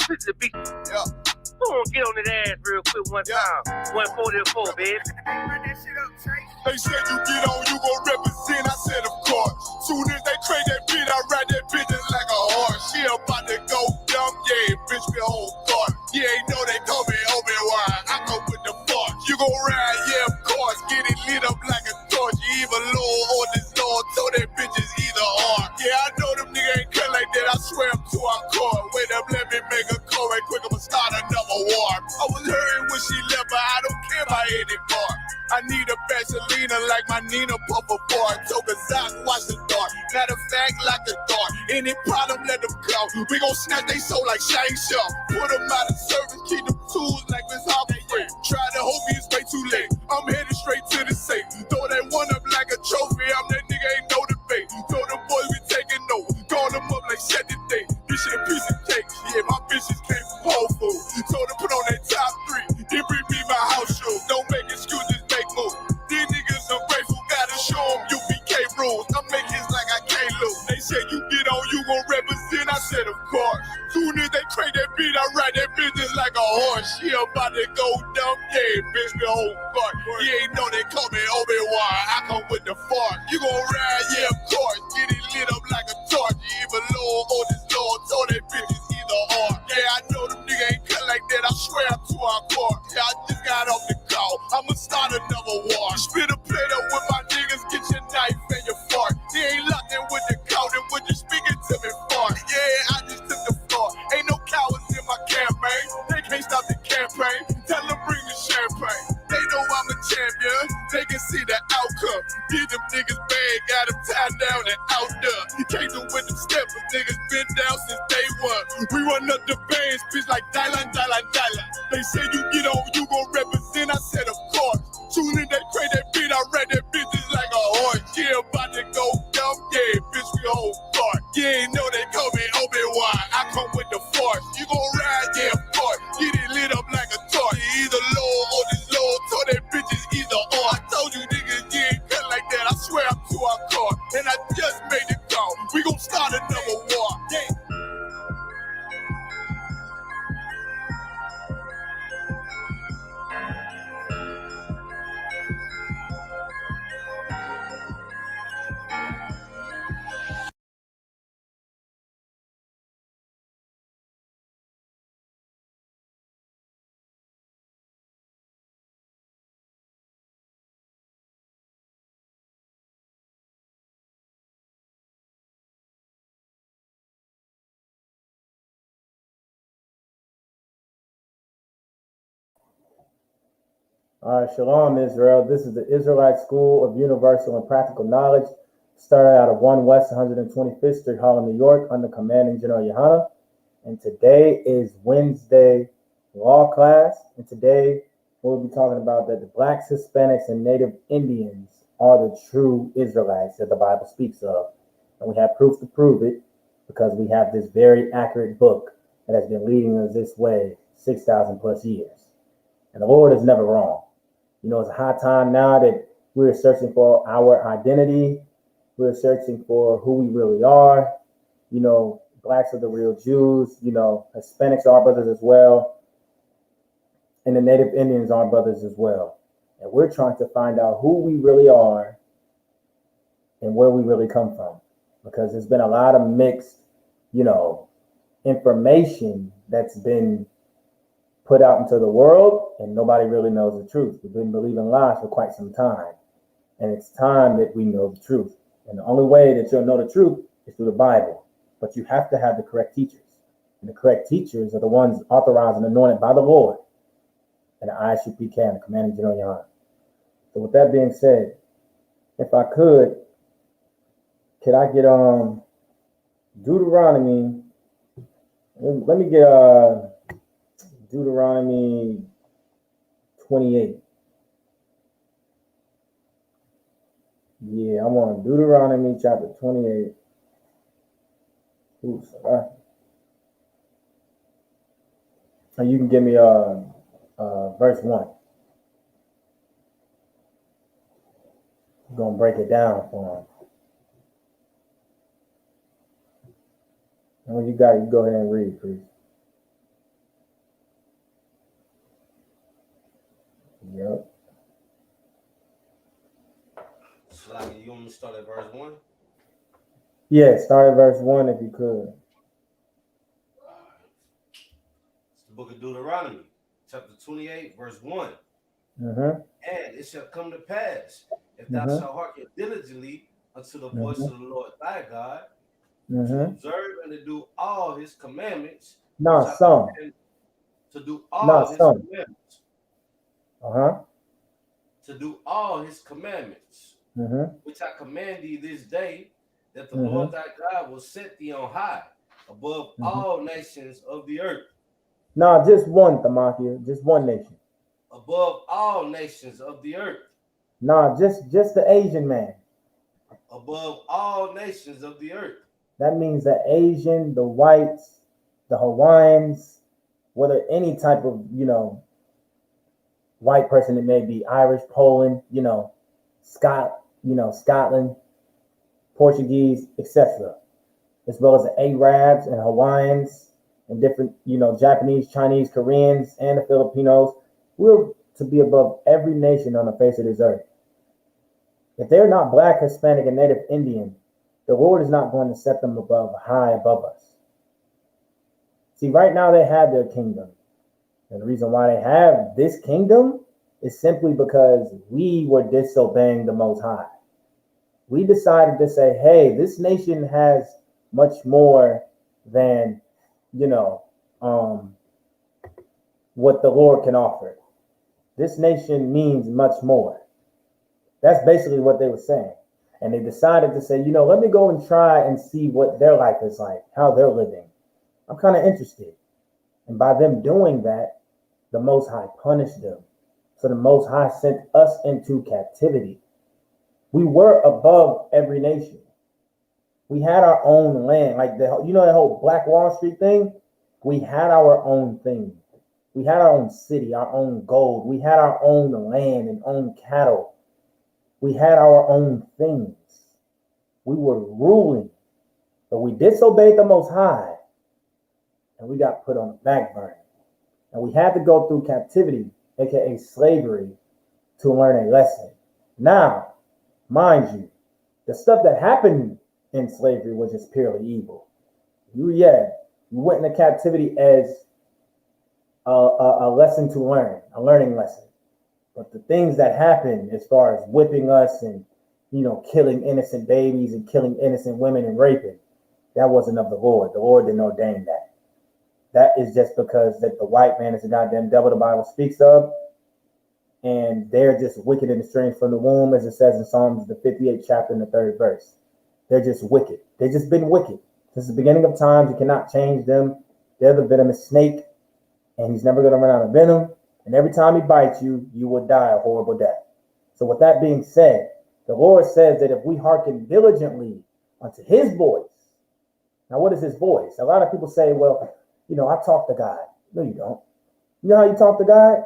Listen to beat. Yeah. Go on, get on that ass real quick one time. 144, baby. They said you get on, you gon' represent. I said, of course. Soon as they crank that beat, I ride that bitch just like a horse. She about to go dumb, yeah, bitch, me whole thought. Yeah, ain't know they call me Obi-Wan. I come with the force. You gon' ride, yeah, of course. Get it lit up like a torch. You either low or this Lord, so that bitch is either or. Yeah, I know them niggas ain't cut like that. I swear I'm to our core. Wait up, let me make a call right quick. I'ma start another war. I was hurting when she left, but I don't care about anymore. I need a Vaseline like my Nina Puffer bar. Took a Zach, watch the dark. Matter of fact, like the dark. Any problem, let them come. We gon' snatch they soul like Shane Shaw. Put them out of service, keep them tools like Miss Harvey. Try to hope it's way too late. I'm headed straight to the safe. Throw that one up like a trophy. I'm that nigga, ain't no debate. Throw them boys, we taking over. Call them up like set the date. This shit a piece of cake. Yeah, my bitches came from Whole Foods. Told them put on that top 3. Then bring me my house shoes. Don't make excuses, make moves. These niggas ungrateful, gotta show them UPK rules. I make hits like I can't lose. They said you get on, you gon' represent. I said of course. Soon as they crank that beat, I ride that bitch just like a horse. She about to go dumb, yeah, bitch, me whole fuck. You ain't know they call me Obi-Wan. I come with the force. You gon' ride, yeah, of course. Get it lit up like a torch. You either low or this Lord, so that bitch is either or. Yeah, I know them niggas ain't cut like that. I swear I'm to our core. Yeah, I just got off the call. I'ma start another war. Spit a plate up with my niggas, get your knife and your fork. They ain't locked in with the code and when you speaking to me for. Yeah, I just took the floor. Ain't no cowards in my campaign. They can't stop the campaign. Tell them bring the champagne. They know I'm a champion. They can see the outcome. Get them niggas bad, got them tied down and out there. You can't do with them steps. Niggas been down since day one. We run up the bands, bitch, like Dylan. They say you get on, you gon' represent. I said, of course. Soon as they pray that beat, I ride that bitch just like a horse. Yeah, about to go dumb, yeah, bitch, we whole part. Yeah, ain't know they call me Obi-Wan. I come with the force. You gon' ride, yeah, of course. Get it lit up like a torch. You either low or this low, so that bitch is either or. I told you niggas, you ain't cut like that. I swear I'm to our core. And I just made it call. We gon' start another war. Yeah. All right, Shalom, Israel. This is the Israelite School of Universal and Practical Knowledge, started out of 1 West 125th Street, Harlem, New York, under Commanding General Yohana. And today is Wednesday law class. And today we'll be talking about that the Blacks, Hispanics, and Native Indians are the true Israelites that the Bible speaks of. And we have proof to prove it because we have this very accurate book that has been leading us this way 6,000 plus years. And the Lord is never wrong. You know, it's a high time now that we're searching for our identity. We're searching for who we really are. You know, Blacks are the real Jews. You know, Hispanics are our brothers as well. And the Native Indians are our brothers as well. And we're trying to find out who we really are and where we really come from. Because there's been a lot of mixed, you know, information that's been put out into the world, and nobody really knows the truth. We've been believing lies for quite some time, and it's time that we know the truth. And the only way that you'll know the truth is through the Bible, but you have to have the correct teachers, and the correct teachers are the ones authorized and anointed by the Lord and the ISUPK and the Commanding General Yohana. So with that being said, if I could I get Deuteronomy? Let me get Deuteronomy 28. Yeah, I'm on Deuteronomy chapter 28. Ooh, sorry. And you can give me verse 1. I'm gonna break it down for him. And when you got it, you go ahead and read, please. Yep. Sluggy, you want me to start at verse 1? Yeah, start at verse 1 if you could. It's the book of Deuteronomy, chapter 28, verse 1. Mm-hmm. And it shall come to pass, if thou shalt hearken diligently unto the voice of the Lord thy God, to observe and to do all his commandments, Not some. to do all Not his some. commandments, Uh-huh. to do all his commandments, which I command thee this day, that the Lord thy God will set thee on high above all nations of the earth. No, just one, Thamakia. Just one nation. Above all nations of the earth. No, just the Asian man. Above all nations of the earth. That means the Asian, the whites, the Hawaiians, whether any type of, white person it may be, Irish, Poland, Scotland, Portuguese, etc. As well as the Arabs and Hawaiians and different, Japanese, Chinese, Koreans, and the Filipinos. We're to be above every nation on the face of this earth. If they're not Black, Hispanic, and Native Indian, the Lord is not going to set them high above us. See, right now they have their kingdom. And the reason why they have this kingdom is simply because we were disobeying the Most High. We decided to say, hey, this nation has much more than, what the Lord can offer. This nation means much more. That's basically what they were saying. And they decided to say, let me go and try and see what their life is like, how they're living. I'm kind of interested. And by them doing that, the Most High punished them. So the Most High sent us into captivity. We were above every nation. We had our own land. Like that whole Black Wall Street thing? We had our own thing. We had our own city, our own gold. We had our own land and own cattle. We had our own things. We were ruling. But we disobeyed the Most High. And we got put on the back burner. And we had to go through captivity, aka slavery, to learn a lesson. Now, mind you, the stuff that happened in slavery was just purely evil. You went into captivity as a lesson to learn, a learning lesson. But the things that happened as far as whipping us and, killing innocent babies and killing innocent women and raping, that wasn't of the Lord. The Lord didn't ordain that. That is just because that the white man is the goddamn devil the Bible speaks of. And they're just wicked and estranged from the womb, as it says in Psalms, the 58th chapter and the 3rd verse. They're just wicked. They've just been wicked. Since the beginning of times, you cannot change them. They're the venomous snake, and he's never going to run out of venom. And every time he bites you, you will die a horrible death. So with that being said, the Lord says that if we hearken diligently unto his voice. Now, what is his voice? A lot of people say, well, I talk to God. No, you don't. You know how you talk to God?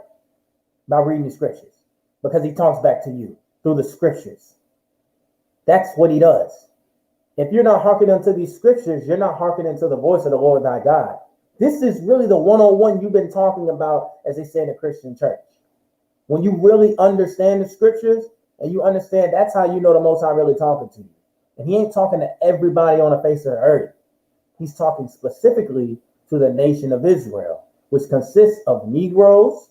By reading the scriptures. Because he talks back to you through the scriptures. That's what he does. If you're not hearkening unto these scriptures, you're not hearkening to the voice of the Lord thy God. This is really the 101 you've been talking about, as they say in the Christian church. When you really understand the scriptures and you understand, that's how you know the Most High really talking to you. And he ain't talking to everybody on the face of the earth. He's talking specifically to the nation of Israel, which consists of Negroes.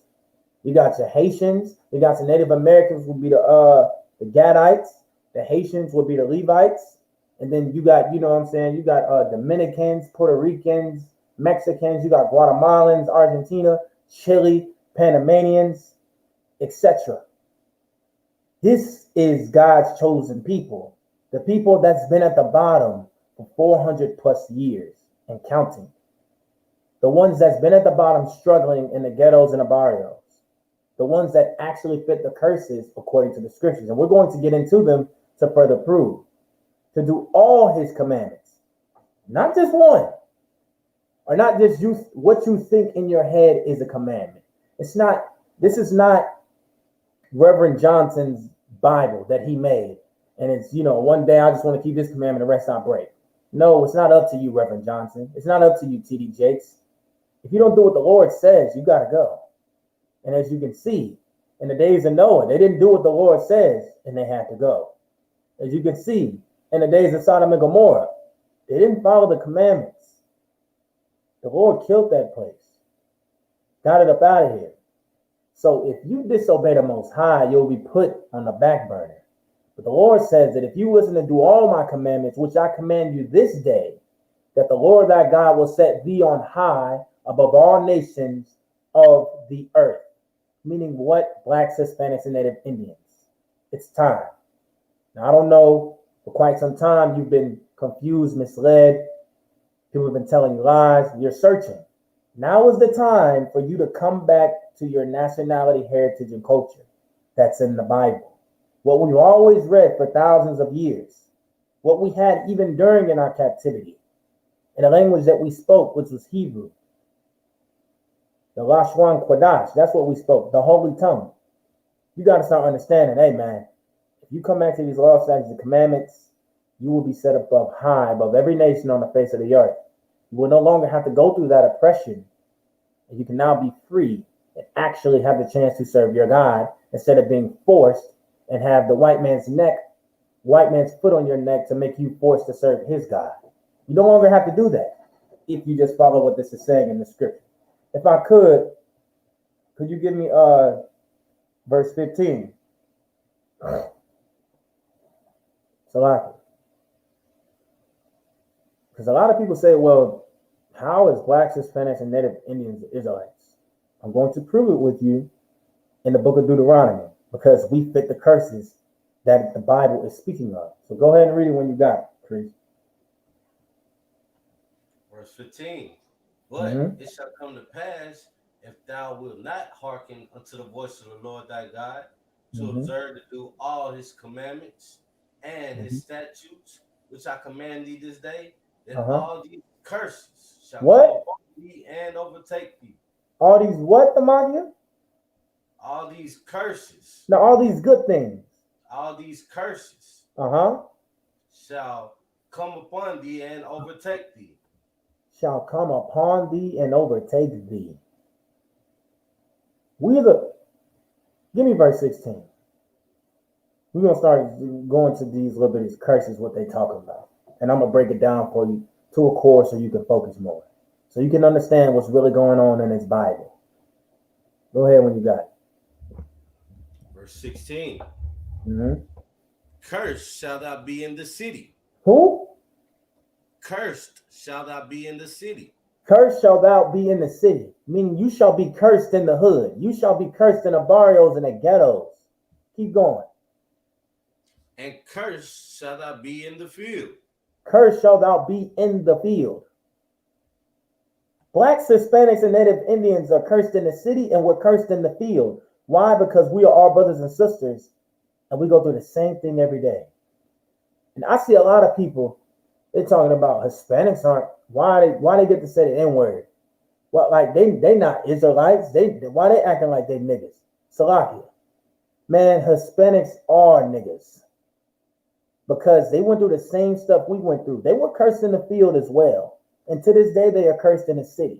You got your Haitians. You got your Native Americans will be the Gadites. The Haitians will be the Levites. And then you got, you got Dominicans, Puerto Ricans, Mexicans. You got Guatemalans, Argentina, Chile, Panamanians, etc. This is God's chosen people. The people that's been at the bottom for 400 plus years and counting. The ones that's been at the bottom struggling in the ghettos and the barrios. The ones that actually fit the curses according to the scriptures. And we're going to get into them to further prove. To do all his commandments. Not just one. Or not just what you think in your head is a commandment. This is not Reverend Johnson's Bible that he made. And it's, one day I just want to keep this commandment, the rest I break. No, it's not up to you, Reverend Johnson. It's not up to you, T.D. Jakes. If you don't do what the Lord says, you got to go. And as you can see, In the days of Noah, they didn't do what the Lord says, and they had to go. As you can see, in the days of Sodom and Gomorrah, they didn't follow the commandments. The Lord killed that place, got it up out of here. So if you disobey the Most High, you'll be put on the back burner. But the Lord says that if you listen to do all my commandments, which I command you this day, that the Lord thy God will set thee on high above all nations of the earth. Meaning what? Blacks, Hispanics, and Native Indians. It's time. Now, I don't know, for quite some time, you've been confused, misled. People have been telling you lies. You're searching. Now is the time for you to come back to your nationality, heritage, and culture that's in the Bible. What we've always read for thousands of years. What we had even during in our captivity. In a language that we spoke, which was Hebrew. The Lashwan Quadash, that's what we spoke, the holy tongue. You got to start understanding, hey man, if you come back to these laws, statutes, and commandments, you will be set above high, above every nation on the face of the earth. You will no longer have to go through that oppression. And you can now be free and actually have the chance to serve your God instead of being forced and have the white man's foot on your neck to make you forced to serve his God. You no longer have to do that if you just follow what this is saying in the scripture. If I could you give me verse 15? Salaki. Because a lot of people say, well, how is blacks, Hispanics, and Native Indians Israelites? I'm going to prove it with you in the book of Deuteronomy because we fit the curses that the Bible is speaking of. So go ahead and read it when you got it, priest. Verse 15. But it shall come to pass, if thou wilt not hearken unto the voice of the Lord thy God, to observe to do all his commandments and his statutes, which I command thee this day, that all these curses shall come upon thee and overtake thee. All these what, Amadia? All these curses. Now, all these good things. All these curses. Shall come upon thee and overtake thee. Shall come upon thee and overtake thee. Give me verse 16. We're going to start going to these little bit of curses, what they talking about. And I'm going to break it down for you to a core so you can focus more. So you can understand what's really going on in this Bible. Go ahead when you got it. Verse 16. Cursed shall thou be in the city. Who? Cursed shall thou be in the city. Cursed shall thou be in the city. Meaning you shall be cursed in the hood. You shall be cursed in the barrios and the ghettos. Keep going. And cursed shall thou be in the field. Cursed shall thou be in the field. Blacks, Hispanics, and Native Indians are cursed in the city and we're cursed in the field. Why? Because we are all brothers and sisters and we go through the same thing every day. And I see a lot of people, they're talking about Hispanics aren't, why they get to say the N-word? Well, like they not Israelites. Why they acting like they niggas? Salakia. Man, Hispanics are niggas. Because they went through the same stuff we went through. They were cursed in the field as well. And to this day, they are cursed in the city.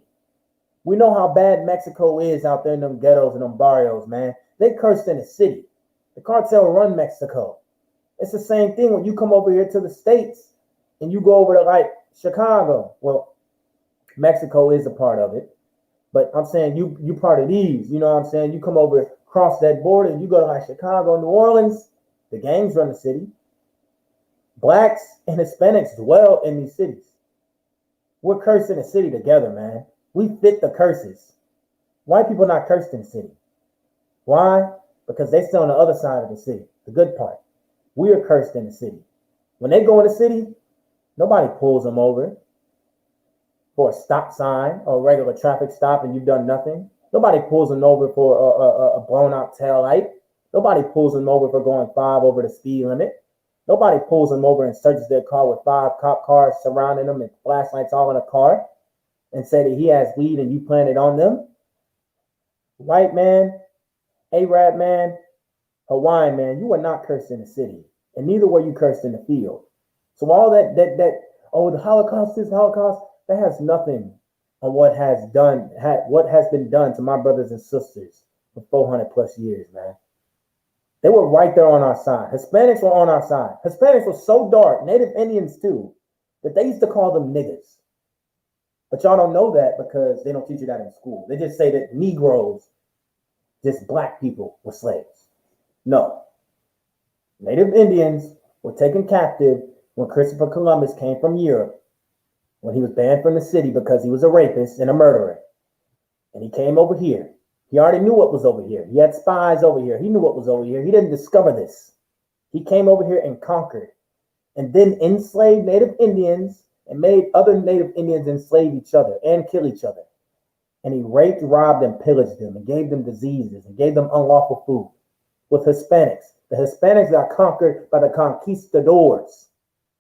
We know how bad Mexico is out there in them ghettos and them barrios, man. They cursed in the city. The cartel run Mexico. It's the same thing when you come over here to the States and you go over to like Chicago. Well, Mexico is a part of it. But I'm saying you part of these. You know what I'm saying? You come over, cross that border, and you go to like Chicago, New Orleans. The gangs run the city. Blacks and Hispanics dwell in these cities. We're cursed in the city together, man. We fit the curses. White people not cursed in the city. Why? Because they still on the other side of the city, the good part. We are cursed in the city. When they go in the city, nobody pulls them over for a stop sign or a regular traffic stop and you've done nothing. Nobody pulls them over for a blown out tail light. Nobody pulls them over for going 5 over the speed limit. Nobody pulls them over and searches their car with 5 cop cars surrounding them and flashlights all in a car and say that he has weed and you planted on them. White man, Arab man, Hawaiian man, you are not cursed in the city, and neither were you cursed in the field. So all that the Holocaust is the Holocaust, that has nothing on what has been done to my brothers and sisters for 400 plus years, man. They were right there on our side. Hispanics were on our side. Hispanics were so dark, Native Indians too, that they used to call them niggas. But y'all don't know that because they don't teach you that in school. They just say that Negroes, just black people, were slaves. No. Native Indians were taken captive when Christopher Columbus came from Europe, when he was banned from the city because he was a rapist and a murderer. And he came over here. He already knew what was over here. He had spies over here. He knew what was over here. He didn't discover this. He came over here and conquered, and then enslaved Native Indians and made other Native Indians enslave each other and kill each other. And he raped, robbed, and pillaged them and gave them diseases and gave them unlawful food. With Hispanics, the Hispanics got conquered by the conquistadors.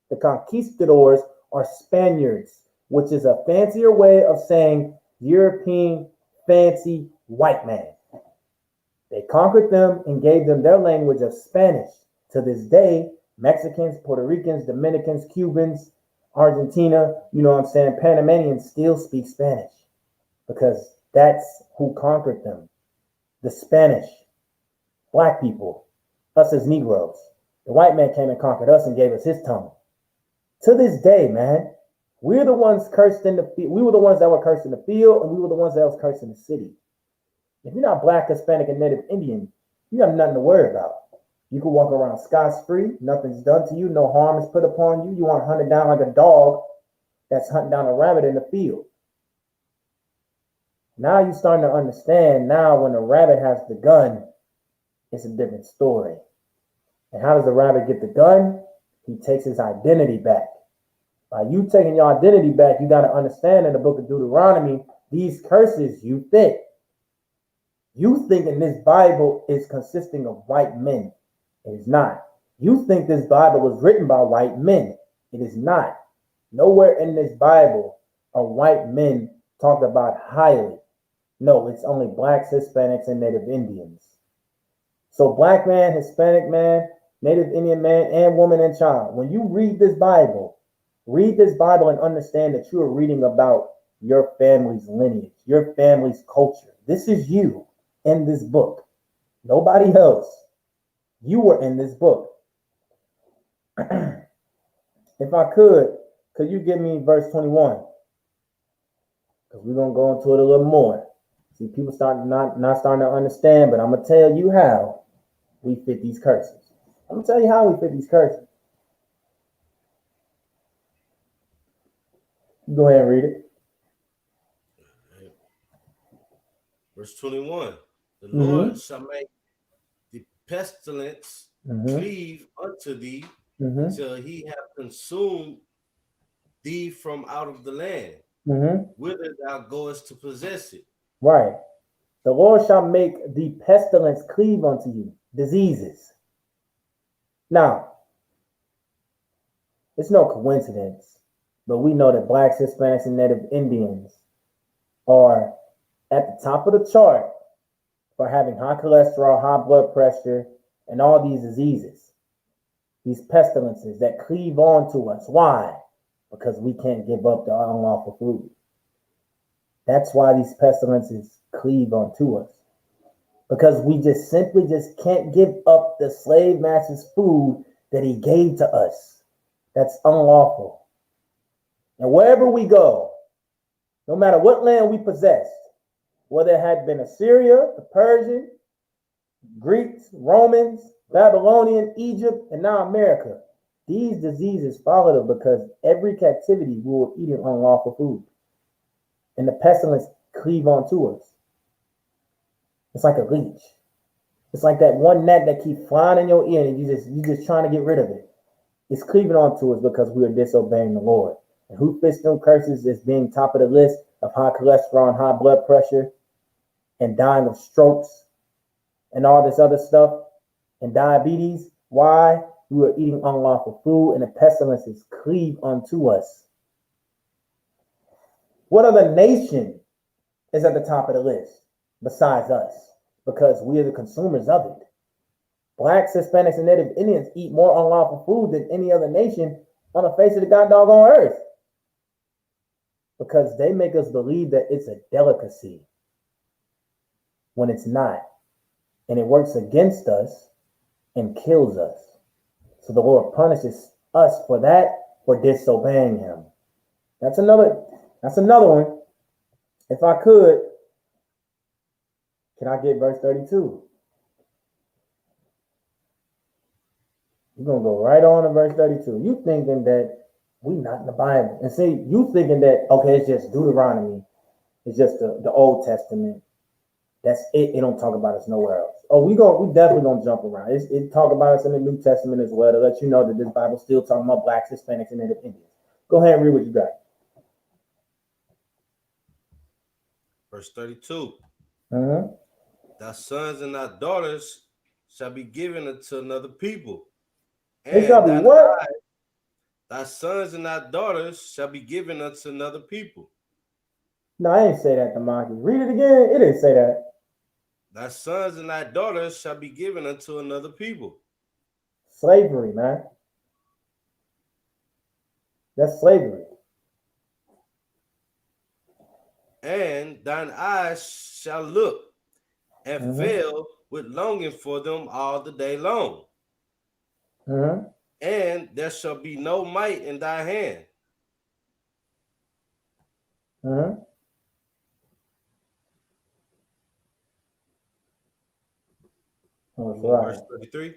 The conquistadors are Spaniards, which is a fancier way of saying European fancy white man. They conquered them and gave them their language of Spanish. To this day, Mexicans, Puerto Ricans, Dominicans, Cubans, Argentina, Panamanians still speak Spanish because that's who conquered them. The Spanish, black people, us as Negroes. The white man came and conquered us and gave us his tongue. To this day, man, we're the ones cursed in the field. We were the ones that were cursed in the field, and we were the ones that was cursed in the city. If you're not black, Hispanic, and Native Indian, you have nothing to worry about. You can walk around scot-free. Nothing's done to you. No harm is put upon you. You want hunted down like a dog that's hunting down a rabbit in the field. Now you're starting to understand. Now when the rabbit has the gun, it's a different story. And how does the rabbit get the gun? He takes his identity back. By you taking your identity back, you got to understand in the book of Deuteronomy, these curses you think. You think in this Bible is consisting of white men. It is not. You think this Bible was written by white men. It is not. Nowhere in this Bible are white men talked about highly. No, it's only blacks, Hispanics, and Native Indians. So black man, Hispanic man, Native Indian man, and woman and child, when you read this Bible and understand that you are reading about your family's lineage, your family's culture. This is you in this book. Nobody else. You were in this book. If I could you give me verse 21? Because we're going to go into it a little more. See, people not starting to understand, but I'm going to tell you how we fit these curses. I'm going to tell you how we fit these curses. Go ahead and read it. Verse 21. The Lord shall make the pestilence cleave unto thee till he have consumed thee from out of the land, whither thou goest to possess it. Right. The Lord shall make the pestilence cleave unto you, diseases. Now, it's no coincidence, but we know that blacks, Hispanics, and Native Indians are at the top of the chart for having high cholesterol, high blood pressure, and all these diseases, these pestilences that cleave on to us. Why? Because we can't give up the unlawful food. That's why these pestilences cleave onto us. Because we just simply can't give up the slave master's food that he gave to us. That's unlawful. And wherever we go, no matter what land we possessed, whether it had been Assyria, the Persian, Greeks, Romans, Babylonian, Egypt, and now America, these diseases followed us because every captivity we were eating unlawful food. And the pestilence cleave onto us. It's like a leech. It's like that one gnat that keeps flying in your ear and you just trying to get rid of it. It's cleaving onto us because we are disobeying the Lord. And who fits them curses as being top of the list of high cholesterol and high blood pressure and dying of strokes and all this other stuff and diabetes? Why? We are eating unlawful food and the pestilences cleave unto us. What other nation is at the top of the list besides us? Because we are the consumers of it. Blacks, Hispanics, and Native Indians eat more unlawful food than any other nation on the face of the god doggone earth. Because they make us believe that it's a delicacy when it's not. and it works against us and kills us. So the Lord punishes us for that, for disobeying him. That's another one. If I could, can I get verse 32? You're going to go right on to verse 32. You thinking that we not in the Bible. And see, you thinking that, okay, it's just Deuteronomy. It's just the Old Testament. That's it. It don't talk about us nowhere else. Oh, we definitely gonna jump around. It talk about us in the New Testament as well to let you know that this Bible still talking about blacks, Hispanics, and Native Indians. Go ahead and read what you got. Verse 32. Mm-hmm. Thy sons and thy daughters shall be given unto another people. It shall be what? Thy sons and thy daughters shall be given unto another people. No, I ain't say that to mock you. Read it again. It didn't say that. Thy sons and thy daughters shall be given unto another people. Slavery, man. That's slavery. And thine eyes shall look and fail with longing for them all the day long. Mm-hmm. And there shall be no might in thy hand. Mm-hmm. Oh, right. Verse 33.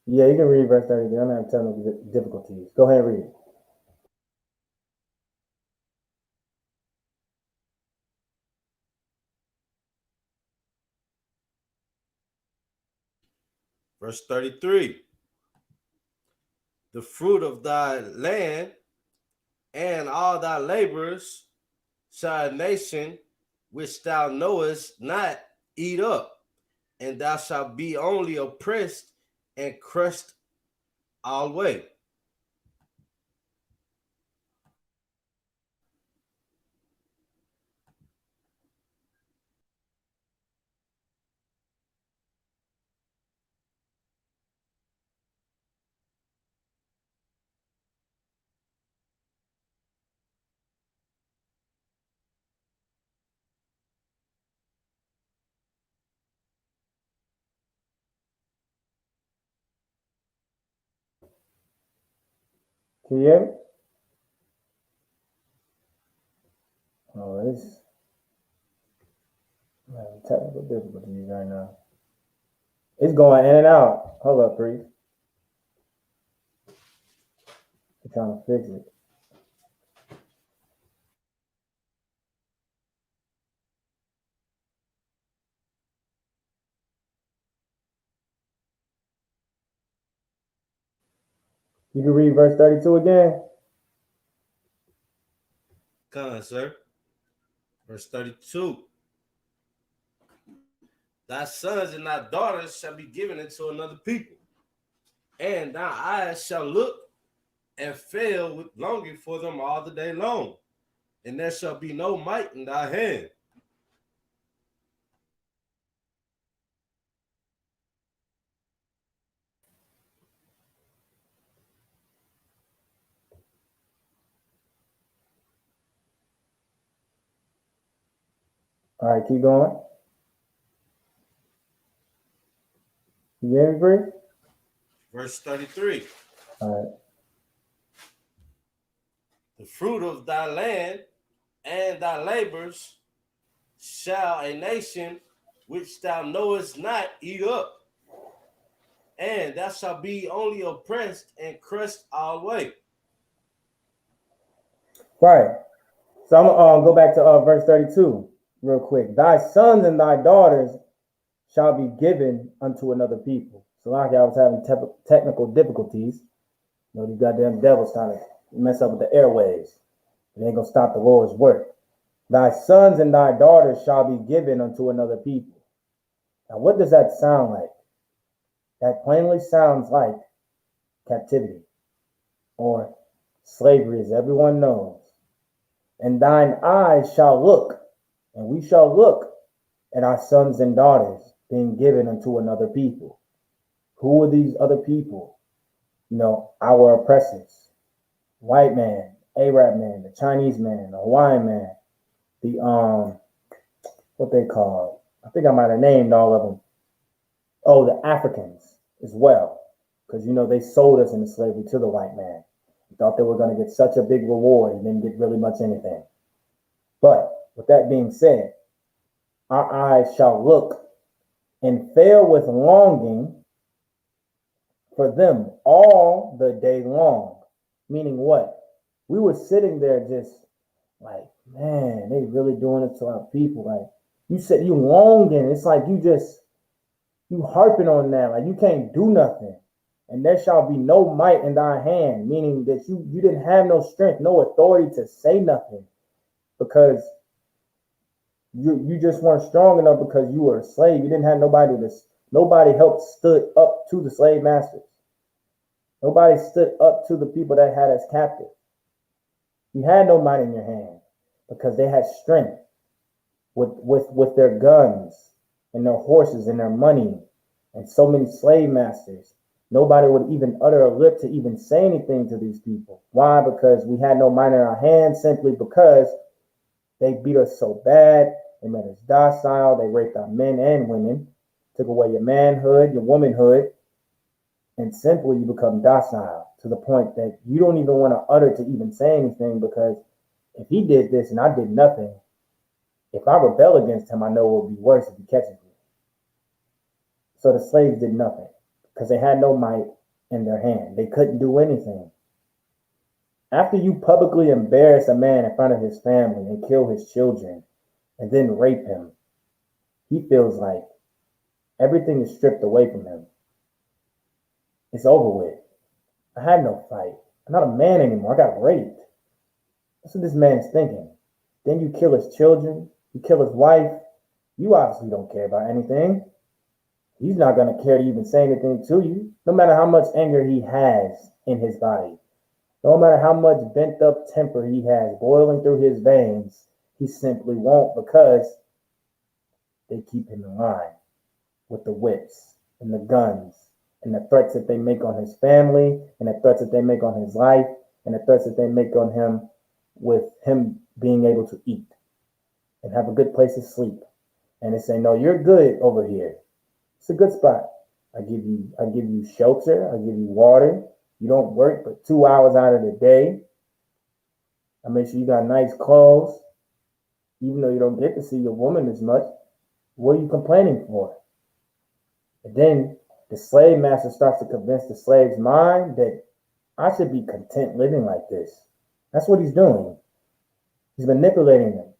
Yeah, you can read verse 33. I'm not telling you the difficulties. Go ahead and read it. Verse 33. The fruit of thy land and all thy labors shall a nation which thou knowest not eat up, and thou shalt be only oppressed and crushed alway. Can you hear me? Oh, it's technical difficulties right now. It's going in and out. Hold up, priest. I'm trying to fix it. You can read verse 32 again. Come on, sir. Verse 32. Thy sons and thy daughters shall be given into another people, and thy eyes shall look and fail with longing for them all the day long, and there shall be no might in thy hand. All right, keep going. You hear me, priest? Verse 33. All right. The fruit of thy land and thy labors shall a nation which thou knowest not eat up, and thou shalt be only oppressed and crushed alway. Right. So I'm gonna go back to verse 32 real quick. Thy sons and thy daughters shall be given unto another people. So like I was having technical difficulties. You know, these goddamn devils trying to mess up with the airwaves. It ain't gonna stop the Lord's work. Thy sons and thy daughters shall be given unto another people. Now, what does that sound like? That plainly sounds like captivity or slavery, as everyone knows. And thine eyes shall look, and we shall look at our sons and daughters being given unto another people. Who are these other people? You know, our oppressors. White man, Arab man, the Chinese man, the Hawaiian man, the what they call, I think I might have named all of them. Oh, the Africans as well. Because, they sold us into slavery to the white man. We thought they were going to get such a big reward and didn't get really much anything. But with that being said, our eyes shall look and fail with longing for them all the day long. Meaning what? We were sitting there just like, man, they really doing it to our people. Like you said, you longing. It's like you harping on that. Like you can't do nothing. And there shall be no might in thy hand, meaning that you didn't have no strength, no authority to say nothing because you just weren't strong enough because you were a slave. You didn't have nobody helped stood up to the slave masters. Nobody stood up to the people that had us captive. You had no might in your hand because they had strength with their guns and their horses and their money and so many slave masters. Nobody would even utter a lip to even say anything to these people. Why? Because we had no might in our hands, simply because they beat us so bad. They made us docile. They raped our men and women, took away your manhood, your womanhood, and simply you become docile to the point that you don't even want to utter to even say anything, because if he did this and I did nothing, if I rebel against him, I know it will be worse if he catches me. So the slaves did nothing because they had no might in their hand. They couldn't do anything. After you publicly embarrass a man in front of his family and kill his children and then rape him, he feels like everything is stripped away from him. It's over with. I had no fight. I'm not a man anymore. I got raped. That's what this man's thinking. Then you kill his children. You kill his wife. You obviously don't care about anything. He's not going to care to even say anything to you, no matter how much anger he has in his body. No matter how much bent up temper he has boiling through his veins, he simply won't, because they keep him in line with the whips and the guns and the threats that they make on his family and the threats that they make on his life and the threats that they make on him with him being able to eat and have a good place to sleep. And they say, no, you're good over here. It's a good spot. I give you shelter. I give you water. You don't work but 2 hours out of the day. I make sure you got nice clothes. Even though you don't get to see your woman as much, what are you complaining for? And then the slave master starts to convince the slave's mind that I should be content living like this. That's what he's doing. He's manipulating them.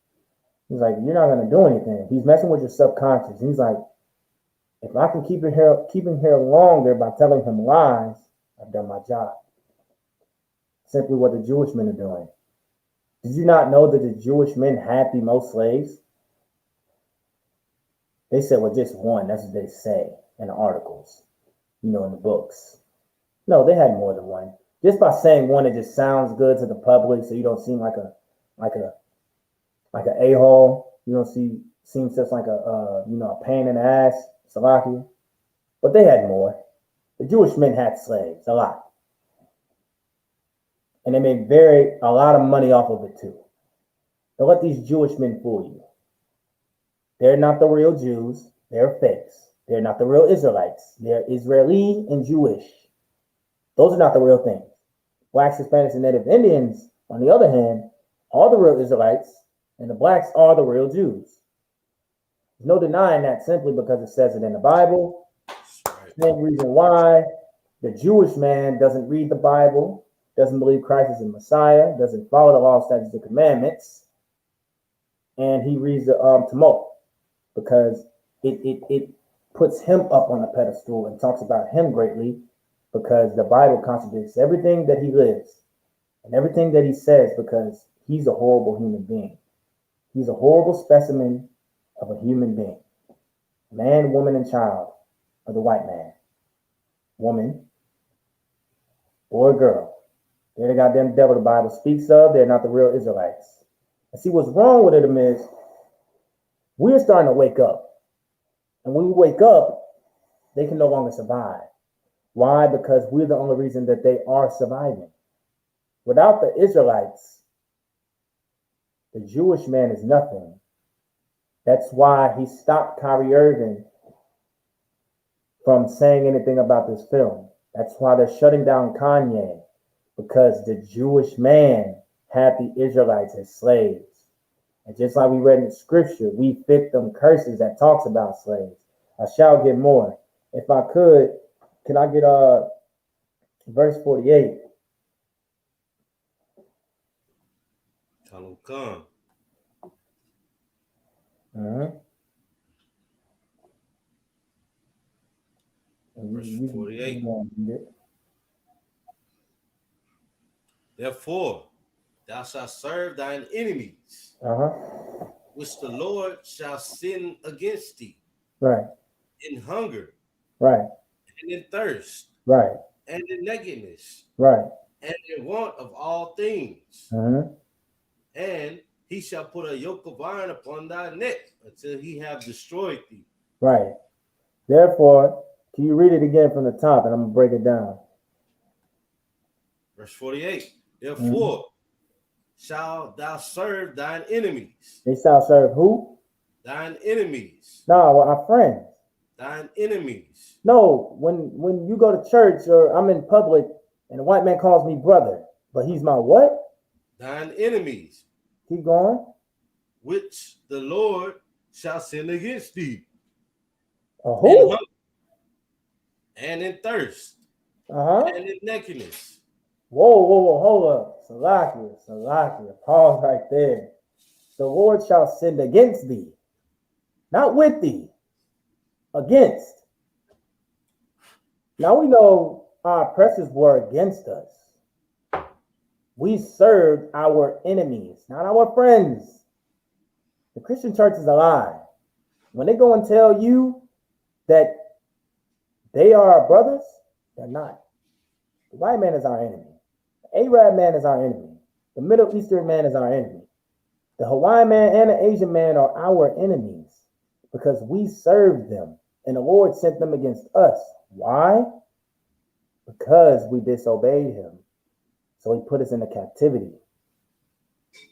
He's like, you're not going to do anything. He's messing with your subconscious. He's like, if I can keep him here longer by telling him lies, I've done my job. Simply what the Jewish men are doing. Did you not know that the Jewish men had the most slaves? They said, well, just one. That's what they say in the articles, in the books. No, they had more than one. Just by saying one, it just sounds good to the public, so you don't seem like an a-hole. You don't seem just like a pain in the ass, Salaki. But they had more. The Jewish men had slaves, a lot. And they made a lot of money off of it too. Don't let these Jewish men fool you. They're not the real Jews. They're fakes. They're not the real Israelites. They're Israeli and Jewish. Those are not the real things. Blacks, Hispanics, and Native Indians, on the other hand, are the real Israelites, and the blacks are the real Jews. There's no denying that simply because it says it in the Bible. Same reason why the Jewish man doesn't read the Bible, doesn't believe Christ is the Messiah, doesn't follow the law, statutes, and commandments, and he reads the Talmud, because it puts him up on a pedestal and talks about him greatly, because the Bible contradicts everything that he lives and everything that he says, because he's a horrible human being. He's a horrible specimen of a human being. Man, woman, and child of the white man. Woman, boy, girl. They're the goddamn devil the Bible speaks of. They're not the real Israelites. And see, what's wrong with them is we're starting to wake up. And when we wake up, they can no longer survive. Why? Because we're the only reason that they are surviving. Without the Israelites, the Jewish man is nothing. That's why he stopped Kyrie Irving from saying anything about this film. That's why they're shutting down Kanye, because the Jewish man had the Israelites as slaves. And just like we read in the scripture, we fit them curses that talks about slaves. I shall get more. If I could, can I get verse 48? Come. Verse 48. Therefore, thou shalt serve thine enemies, which the Lord shall send against thee. Right. In hunger. Right. And in thirst. Right. And in nakedness. Right. And in want of all things. And he shall put a yoke of iron upon thy neck until he have destroyed thee. Right. Therefore, can you read it again from the top, and I'm going to break it down. Verse 48. Therefore, shalt thou serve thine enemies. They shall serve who? Thine enemies. No, our friends. Thine enemies. No, when you go to church or I'm in public and a white man calls me brother, but he's my what? Thine enemies. Keep going. Which the Lord shall send against thee. Who? And in thirst. And in nakedness. Whoa, hold up. Salakia. Pause right there. The Lord shall send against thee. Not with thee. Against. Now we know our oppressors were against us. We served our enemies, not our friends. The Christian church is a lie. When they go and tell you that they are our brothers, they're not. The white man is our enemy. The Arab man is our enemy. The Middle Eastern man is our enemy. The Hawaiian man and the Asian man are our enemies because we served them and the Lord sent them against us. Why? Because we disobeyed him. So he put us into captivity.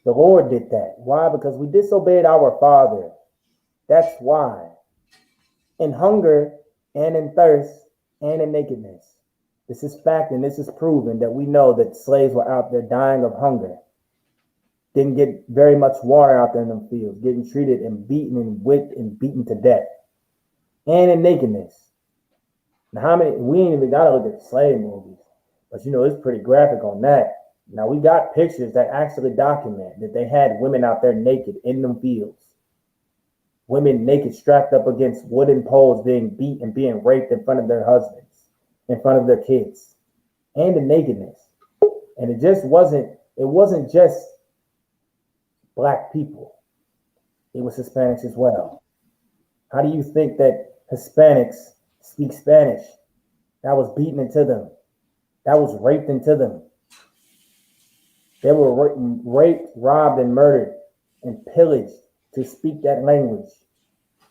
The Lord did that. Why? Because we disobeyed our Father. That's why. In hunger and in thirst and in nakedness. This is fact and this is proven that we know that slaves were out there dying of hunger. Didn't get very much water out there in them fields. Getting treated and beaten and whipped and beaten to death. And in nakedness. Now how many, we ain't even got to look at slave movies. But you know, it's pretty graphic on that. Now we got pictures that actually document that they had women out there naked in them fields. Women naked strapped up against wooden poles being beat and being raped in front of their husbands, in front of their kids, and in nakedness. And it wasn't just black people. It was Hispanics as well. How do you think that Hispanics speak Spanish? That was beaten into them. That was raped into them. They were raped, robbed, and murdered and pillaged to speak that language,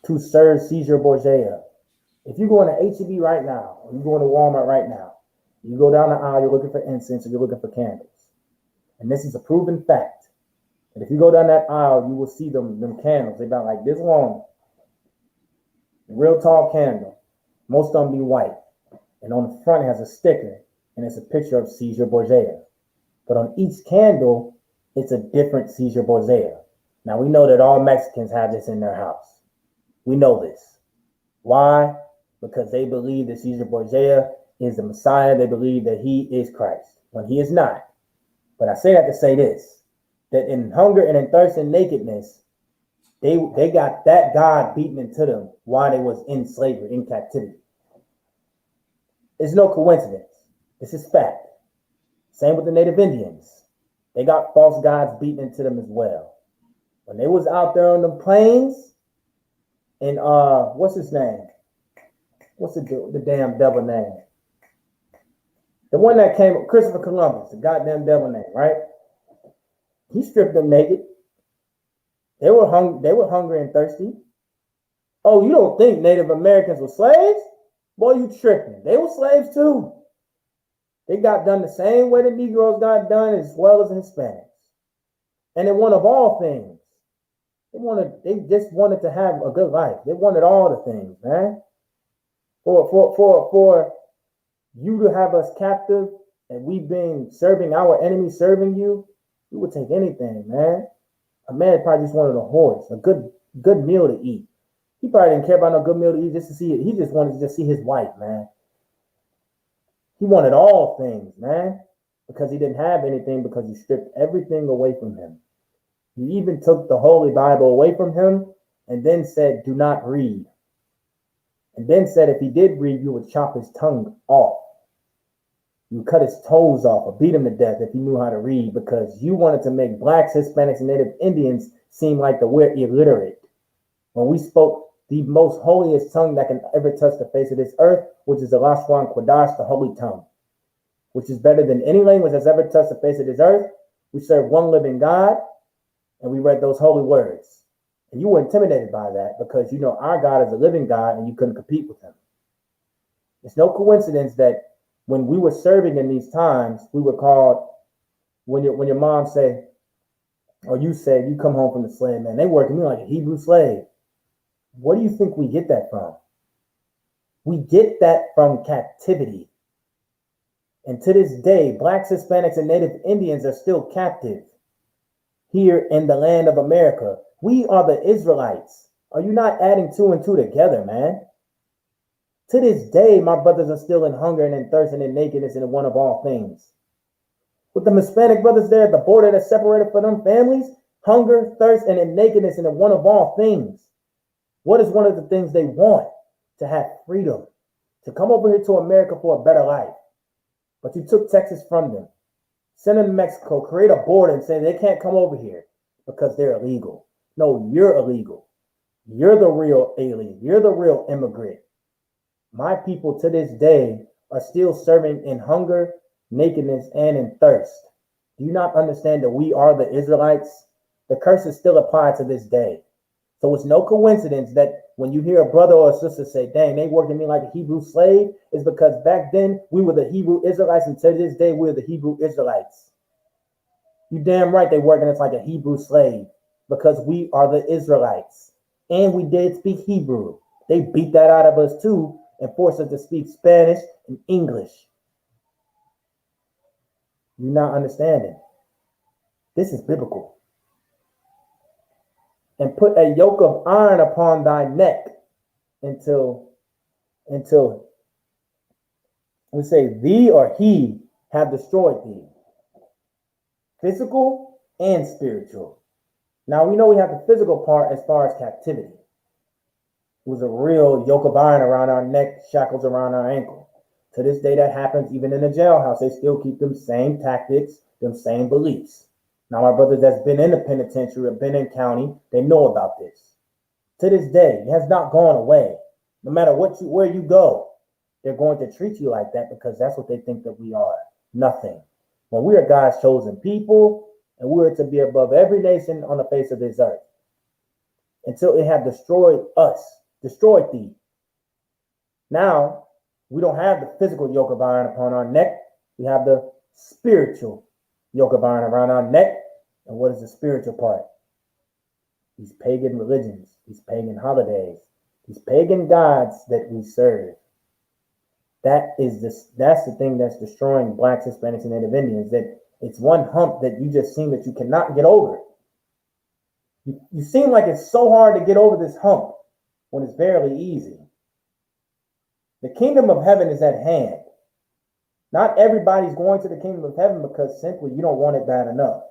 to serve Caesar Borgia. If you go into H-E-B right now, or you go into Walmart right now, you go down the aisle, you're looking for incense or you're looking for candles. And this is a proven fact. And if you go down that aisle, you will see them candles. They're about like this long. A real tall candle. Most of them be white. And on the front it has a sticker, and it's a picture of Caesar Borgia. But on each candle, it's a different Caesar Borgia. Now we know that all Mexicans have this in their house. We know this. Why? Because they believe that Caesar Borgia is the Messiah. They believe that he is Christ, when he is not. But I say that to say this, that in hunger and in thirst and nakedness, they got that God beaten into them while they was in slavery, in captivity. It's no coincidence. This is fact. Same with the Native Indians. They got false gods beaten into them as well. When they was out there on the plains, and what's his name? What's the damn devil name? The one that came, Christopher Columbus, the goddamn devil name, right? He stripped them naked. They were hungry and thirsty. Oh, you don't think Native Americans were slaves? Boy, you tripping. They were slaves too. They got done the same way the Negroes got done as well as the Hispanics. And in one of all things, They just wanted to have a good life. They wanted all the things, man. For you to have us captive and we been serving our enemy, serving you, we would take anything, man. A man probably just wanted a horse, a good meal to eat. He probably didn't care about no good meal to eat just to see it. He just wanted to just see his wife, man. He wanted all things, man, because he didn't have anything because you stripped everything away from him. You even took the Holy Bible away from him and then said, do not read. And then said if he did read, you would chop his tongue off. You would cut his toes off or beat him to death if he knew how to read because you wanted to make blacks, Hispanics, and Native Indians seem like we're illiterate. When we spoke the most holiest tongue that can ever touch the face of this earth, which is the Lashwan Quadash, the holy tongue, which is better than any language that's ever touched the face of this earth. We serve one living God, and we read those holy words. And you were intimidated by that because you know our God is a living God and you couldn't compete with him. It's no coincidence that when we were serving in these times, we were called, when your mom say, or you say, you come home from the slave, man, they working me like a Hebrew slave. Where do you think we get that from? We get that from captivity. And to this day, blacks, Hispanics, and Native Indians are still captive here in the land of America. We are the Israelites. Are you not adding two and two together, man? To this day, my brothers are still in hunger and in thirst and in nakedness and in want of all things. With the Hispanic brothers there at the border that's separated from them families, hunger, thirst, and in nakedness and in want of all things. What is one of the things they want? To have freedom, to come over here to America for a better life. But you took Texas from them, send them to Mexico, create a border and say they can't come over here because they're illegal. No, you're illegal. You're the real alien. You're the real immigrant. My people to this day are still serving in hunger, nakedness, and in thirst. Do you not understand that we are the Israelites? The curse is still applied to this day. So it's no coincidence that when you hear a brother or a sister say, dang, they working me like a Hebrew slave, is because back then we were the Hebrew Israelites, and to this day we're the Hebrew Israelites. You damn right they working us like a Hebrew slave because we are the Israelites. And we did speak Hebrew. They beat that out of us too and forced us to speak Spanish and English. You're not understanding. This is biblical. And put a yoke of iron upon thy neck until we say thee or he have destroyed thee. Physical and spiritual. Now we know we have the physical part as far as captivity. It was a real yoke of iron around our neck, shackles around our ankle. To this day that happens even in the jailhouse. They still keep them same tactics, them same beliefs. Now, my brothers that's been in the penitentiary or been in county, they know about this. To this day, it has not gone away. No matter where you go, they're going to treat you like that because that's what they think that we are. Nothing. When we are God's chosen people, and we are to be above every nation on the face of this earth, until it have destroyed us, destroyed thee. Now, we don't have the physical yoke of iron upon our neck. We have the spiritual yoke of iron around our neck. And what is the spiritual part? These pagan religions, these pagan holidays, these pagan gods that we serve. That's the thing that's destroying blacks, Hispanics, and Native Indians. That it's one hump that you just seem that you cannot get over. You seem like it's so hard to get over this hump when it's barely easy. The kingdom of heaven is at hand. Not everybody's going to the kingdom of heaven because simply you don't want it bad enough.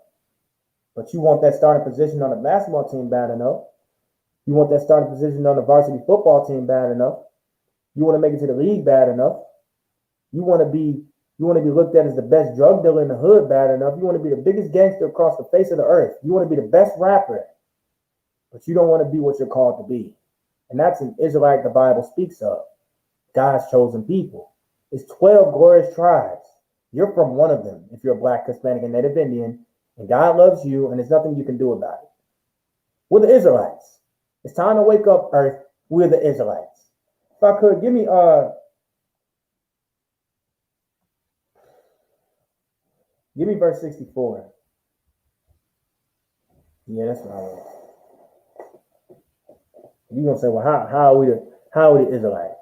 But you want that starting position on the basketball team bad enough. You want that starting position on the varsity football team bad enough. You want to make it to the league bad enough. You want to be looked at as the best drug dealer in the hood bad enough. You want to be the biggest gangster across the face of the earth. You want to be the best rapper. But you don't want to be what you're called to be. And that's an Israelite the Bible speaks of. God's chosen people. It's 12 glorious tribes. You're from one of them if you're a black, Hispanic, and Native Indian. And God loves you, and there's nothing you can do about it. We're the Israelites. It's time to wake up, earth. We're the Israelites. If I could, give me verse 64. Yeah, that's what I want. You're gonna say, well, how are we the Israelites?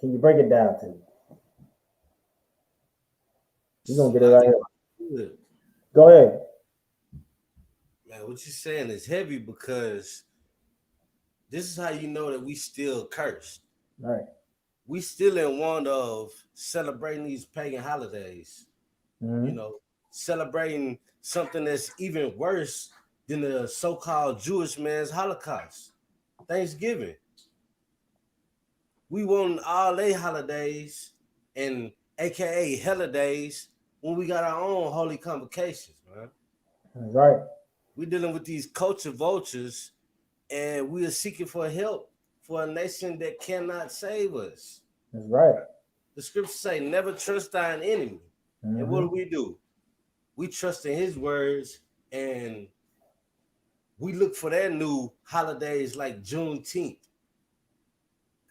Can you break it down to me? You're gonna get it right here. Go ahead. Man, what you're saying is heavy because this is how you know that we still cursed. Right. We still in one of celebrating these pagan holidays. Mm-hmm. You know, celebrating something that's even worse than the so-called Jewish man's Holocaust, Thanksgiving. We want all day holidays and AKA holidays when we got our own holy convocations, man. That's right. We're dealing with these culture vultures, and we are seeking for help for a nation that cannot save us. That's right. The scriptures say, never trust thine enemy. Mm-hmm. And what do? We trust in his words, and we look for their new holidays like Juneteenth.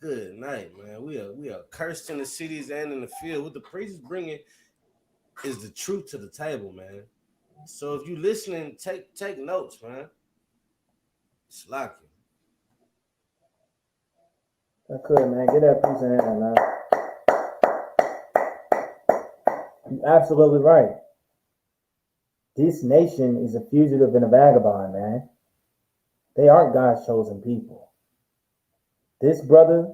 Good night, man. We are cursed in the cities and in the field. What the priest is bringing is the truth to the table, man. So if you listening, take notes, man. It's locking. I could, man. Get that piece in hand, man. You're absolutely right. This nation is a fugitive and a vagabond, man. They aren't God's chosen people. This brother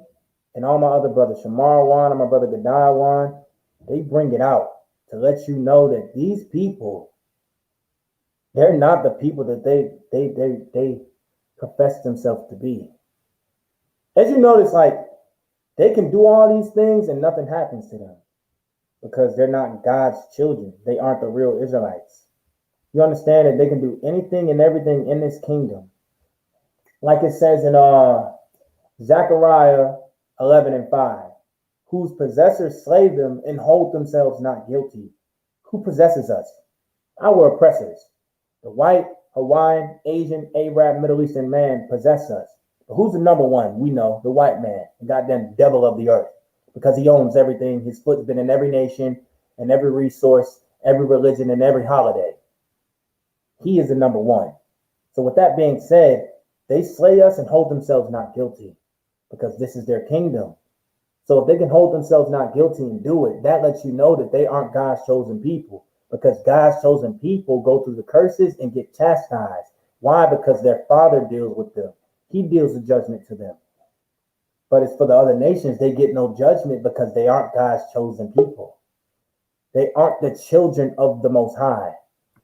and all my other brothers, Shamar Wan and my brother Gadai Wan, they bring it out to let you know that these people, they're not the people that they profess themselves to be. As you notice, like, they can do all these things and nothing happens to them because they're not God's children. They aren't the real Israelites. You understand that they can do anything and everything in this kingdom. Like it says in Zechariah 11:5, whose possessors slay them and hold themselves not guilty. Who possesses us? Our oppressors. The white, Hawaiian, Asian, Arab, Middle Eastern man possess us. But who's the number one? We know, the white man, the goddamn devil of the earth, because he owns everything. His foot's been in every nation and every resource, every religion, and every holiday. He is the number one. So with that being said, they slay us and hold themselves not guilty because this is their kingdom. So if they can hold themselves not guilty and do it, that lets you know that they aren't God's chosen people, because God's chosen people go through the curses and get chastised. Why? Because their Father deals with them. He deals the judgment to them. But it's for the other nations, they get no judgment because they aren't God's chosen people. They aren't the children of the Most High.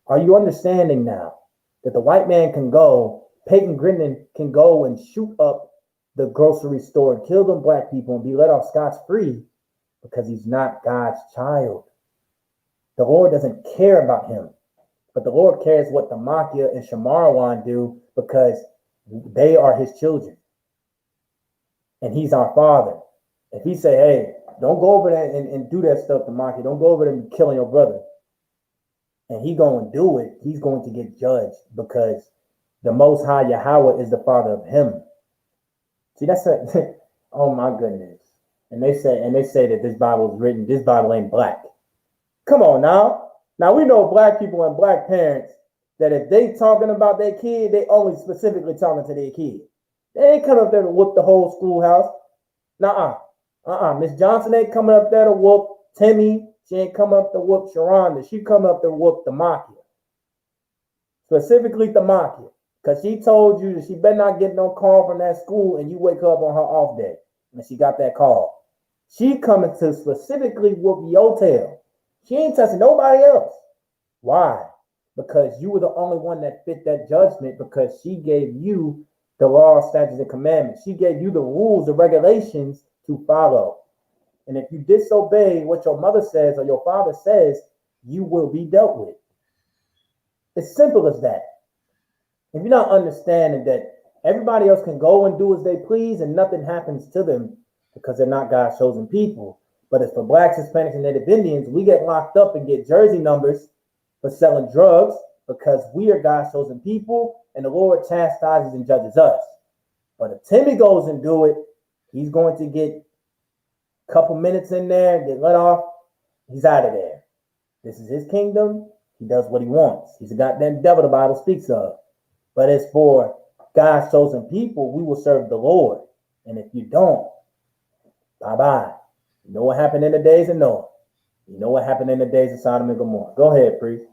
Are you understanding now that the white man can go, Peyton Grinnan can go and shoot up the grocery store and kill them black people and be let off scot-free because he's not God's child? The Lord doesn't care about him, but the Lord cares what the Makia and Shamarwan do because they are his children. And he's our Father. If he say, hey, don't go over there and do that stuff to Makia, don't go over there and killing your brother, and he going to do it, he's going to get judged because the Most High Yahweh is the Father of him. See, that's a, oh my goodness. And they say that this Bible is written, this Bible ain't black. Come on now. Now we know black people and black parents that if they talking about their kid, they only specifically talking to their kid. They ain't coming up there to whoop the whole schoolhouse. Miss Johnson ain't coming up there to whoop Timmy. She ain't come up to whoop Sharonda. She come up to whoop the Makia. Specifically the Makia. Because she told you that she better not get no call from that school and you wake up on her off day. And she got that call. She coming to specifically whoop your tail. She ain't touching nobody else. Why? Because you were the only one that fit that judgment, because she gave you the law, statutes, and commandments. She gave you the rules, the regulations to follow. And if you disobey what your mother says or your father says, you will be dealt with. It's simple as that. If you're not understanding that everybody else can go and do as they please and nothing happens to them because they're not God's chosen people. But as for blacks, Hispanics, and Native Indians, we get locked up and get jersey numbers for selling drugs because we are God's chosen people and the Lord chastises and judges us. But if Timmy goes and do it, he's going to get a couple minutes in there, get let off, he's out of there. This is his kingdom. He does what he wants. He's a goddamn devil the Bible speaks of. But as for God's chosen people, we will serve the Lord. And if you don't, bye-bye. You know what happened in the days of Noah. You know what happened in the days of Sodom and Gomorrah. Go ahead, priest.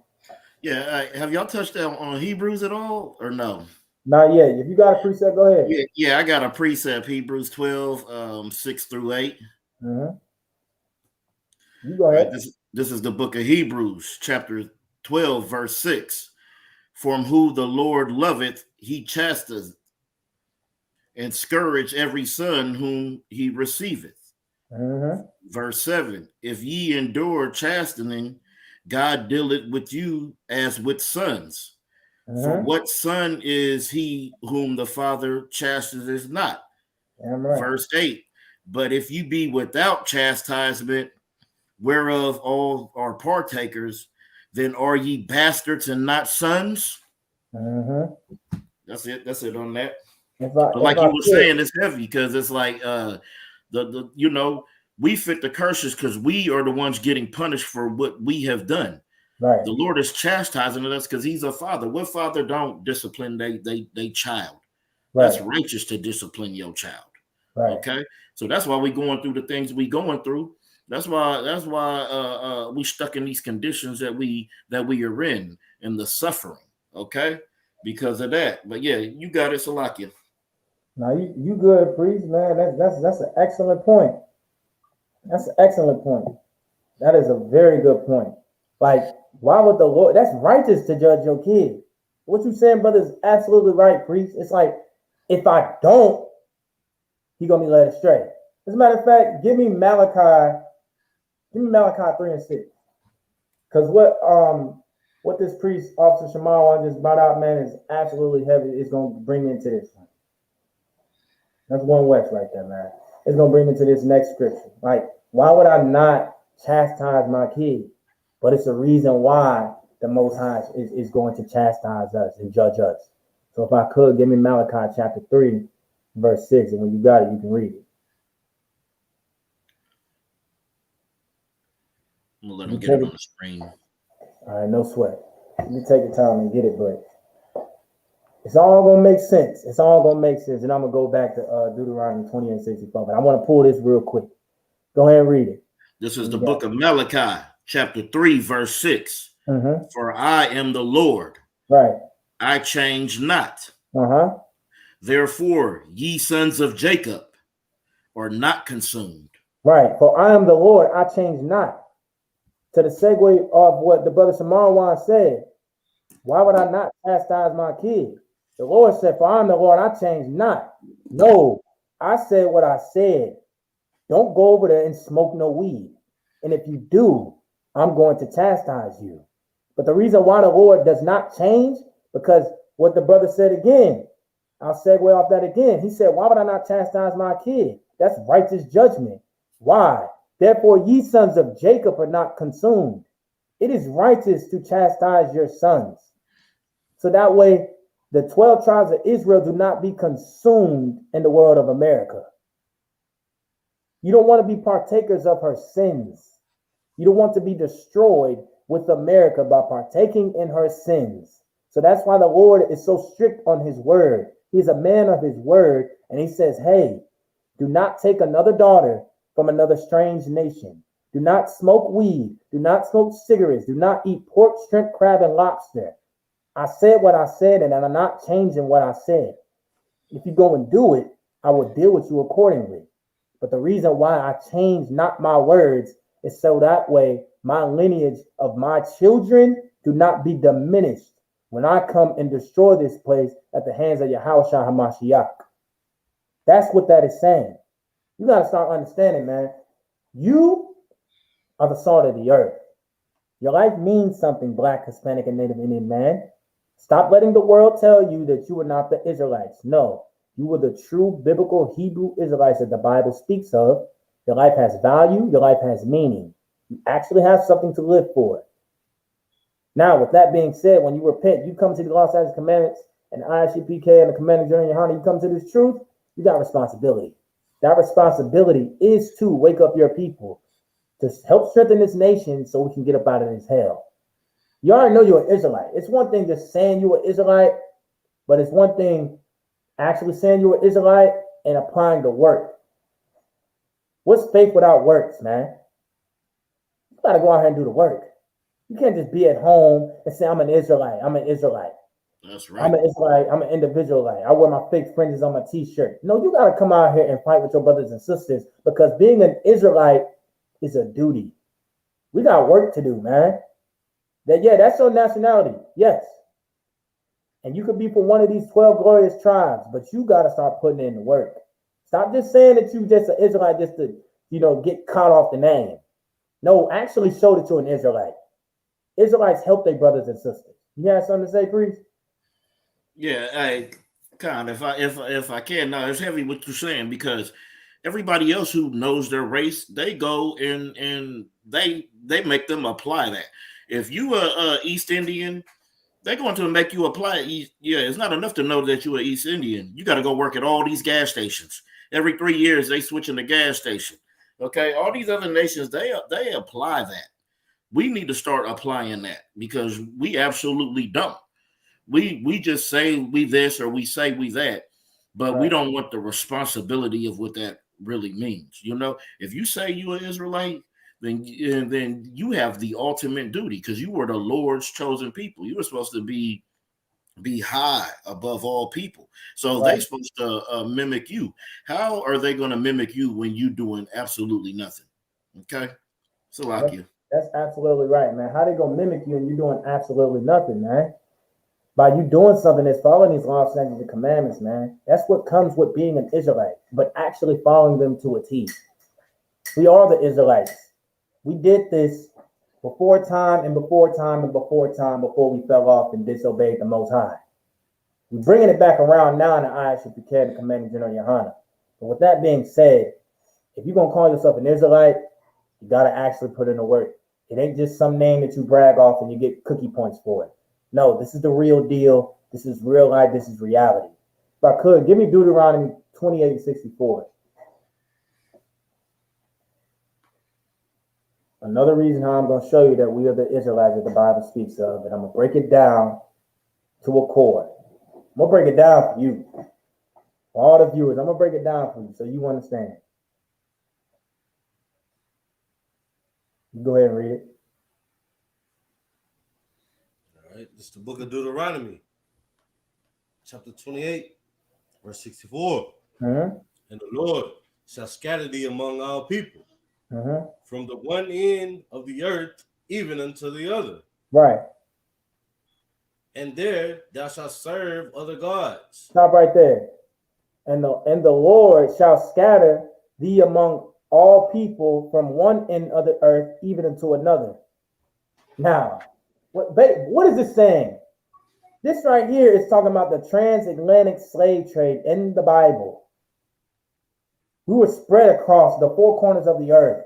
Yeah, have y'all touched on Hebrews at all or no? Not yet. If you got a precept, go ahead. Yeah, I got a precept, Hebrews 12, 6 through 8. Mm-hmm. You go ahead. Right, this is the book of Hebrews, chapter 12, verse 6. From who the Lord loveth, he chastiseth, and scourge every son whom he receiveth. Mm-hmm. Verse 7. If ye endure chastening, God dealeth with you as with sons. Mm-hmm. For what son is he whom the Father chastises not? Right. Verse 8. But if you be without chastisement, whereof all are partakers, then are ye bastards and not sons? Mm-hmm. That's it on that. But like you were saying, it's heavy because it's like the you know, we fit the curses because we are the ones getting punished for what we have done. Right. The Lord is chastising us because he's a father. What father don't discipline they child? Right. That's righteous to discipline your child. Right. Okay. So that's why we're going through the things we're going through. That's why we stuck in these conditions that we are in the suffering. Okay. Because of that. But yeah, you got it, Salakia. Now you good, priest, man. That's an excellent point. That's an excellent point. That is a very good point. Like, why would the Lord? That's righteous to judge your kid. What you saying, brother, is absolutely right, priest. It's like, if I don't, he gonna be led astray. As a matter of fact, give me Malachi 3 and 6. Because what this priest, Officer Shamawan, just brought out, man, is absolutely heavy. It's gonna bring me into this one. That's 1 West right there, man. It's gonna bring me to this next scripture. Like, why would I not chastise my kid? But it's a reason why the Most High is going to chastise us and judge us. So if I could, give me Malachi chapter 3, verse 6, and when you got it, you can read it. I'm gonna let him get it on the screen. All right, no sweat. You take your time and get it, but it's all gonna make sense. It's all gonna make sense. And I'm gonna go back to Deuteronomy 20 and 64. But I want to pull this real quick. Go ahead and read it. This is the book of Malachi, chapter 3, verse 6. Mm-hmm. For I am the Lord. Right. I change not. Uh-huh. Therefore, ye sons of Jacob are not consumed. Right. For I am the Lord, I change not. To the segue of what the brother Samarwan said, why would I not chastise my kid? The Lord said, for I am the Lord, I change not. No, I said what I said. Don't go over there and smoke no weed. And if you do, I'm going to chastise you. But the reason why the Lord does not change, because what the brother said again, I'll segue off that again. He said, why would I not chastise my kid? That's righteous judgment. Why? Therefore, ye sons of Jacob are not consumed. It is righteous to chastise your sons. So that way, the 12 tribes of Israel do not be consumed in the world of America. You don't want to be partakers of her sins. You don't want to be destroyed with America by partaking in her sins. So that's why the Lord is so strict on his word. He's a man of his word. And he says, hey, do not take another daughter from another strange nation. Do not smoke weed. Do not smoke cigarettes. Do not eat pork, shrimp, crab, and lobster. I said what I said, and I'm not changing what I said. If you go and do it, I will deal with you accordingly. But the reason why I change not my words is so that way my lineage of my children do not be diminished when I come and destroy this place at the hands of Yahushua HaMashiach. That's what that is saying. You got to start understanding, man. You are the salt of the earth. Your life means something, Black, Hispanic, and Native Indian man. Stop letting the world tell you that you are not the Israelites. No, you were the true biblical Hebrew Israelites that the Bible speaks of. Your life has value. Your life has meaning. You actually have something to live for. Now, with that being said, when you repent, you come to the Los Angeles Commandments and ISUPK and the Commanding Journey in Yohana, you come to this truth, you got responsibility. That responsibility is to wake up your people, to help strengthen this nation so we can get up out of this hell. You already know you're an Israelite. It's one thing just saying you're an Israelite, but it's one thing actually saying you're an Israelite and applying the work. What's faith without works, man? You got to go out here and do the work. You can't just be at home and say, I'm an Israelite. I'm an Israelite. That's right. I'm an Israelite. I'm an individualite. I wear my fake fringes on my t-shirt. No, you got to come out here and fight with your brothers and sisters, because being an Israelite is a duty. We got work to do, man. That's your nationality. Yes. And you could be for one of these 12 glorious tribes, but you got to start putting in the work. Stop just saying that you just an Israelite just to, get caught off the name. No, actually show that you're an Israelite. Israelites help their brothers and sisters. You have something to say, Priest? Yeah, if I can, now it's heavy what you're saying, because everybody else who knows their race, they go and they make them apply that. If you are East Indian, they're going to make you apply. Yeah, it's not enough to know that you're an East Indian. You got to go work at all these gas stations. Every 3 years, they switching the gas station. Okay, all these other nations, they apply that. We need to start applying that, because we absolutely don't. We just say we this or we say we that, but we don't want the responsibility of what that really means. If you say you're an Israelite, then you have the ultimate duty, because you were the Lord's chosen people. You were supposed to be high above all people. So they're supposed to mimic you. How are they going to mimic you when you doing absolutely nothing? Okay, so like you. That's absolutely right, man. How they gonna mimic you and you doing absolutely nothing, man? By you doing something that's following these laws, statutes, and commandments, man. That's what comes with being an Israelite, but actually following them to a T. We are the Israelites. We did this before time and before time and before time, before we fell off and disobeyed the Most High. We're bringing it back around now in the ISUPK, the Commanding General Yohana. But with that being said, if you're gonna call yourself an Israelite, you gotta actually put in the work. It ain't just some name that you brag off and you get cookie points for it. No, this is the real deal. This is real life. This is reality. If I could, give me Deuteronomy 28:64. Another reason how I'm going to show you that we are the Israelites that the Bible speaks of, and I'm going to break it down to a core. I'm going to break it down for you. For all the viewers, I'm going to break it down for you so you understand. You go ahead and read it. All right, this is the book of Deuteronomy, chapter 28, verse 64. And the Lord shall scatter thee among all people, from the one end of the earth even unto the other. Right. And there thou shalt serve other gods. Stop right there. And the Lord shall scatter thee among all people from one end of the earth even unto another. Now, what is this saying? This right here is talking about the transatlantic slave trade in the Bible. We were spread across the four corners of the earth.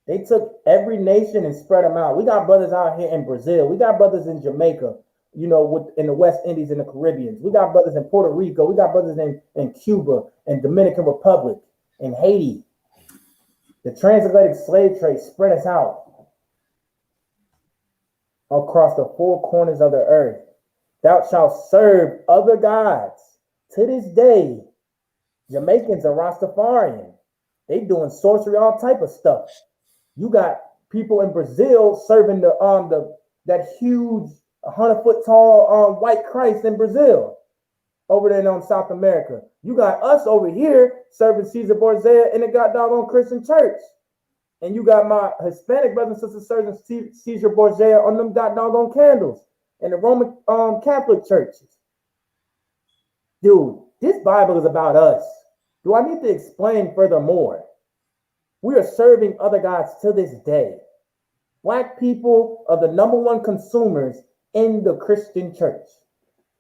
They took every nation and spread them out. We got brothers out here in Brazil. We got brothers in Jamaica, in the West Indies and the Caribbean. We got brothers in Puerto Rico. We got brothers in Cuba and Dominican Republic and Haiti. The transatlantic slave trade spread us out across the four corners of the earth. Thou shalt serve other gods. To this day, Jamaicans are Rastafarian. They doing sorcery, all type of stuff. You got people in Brazil serving that huge 100-foot tall white Christ in Brazil over there in South America. You got us over here serving Caesar Borgia in the goddamn Christian church. And you got my Hispanic brothers and sisters serving Caesar Borgia on them goddamn candles in the Roman Catholic churches. Dude, this Bible is about us. Do I need to explain furthermore? We are serving other gods to this day. Black people are the number one consumers in the Christian church.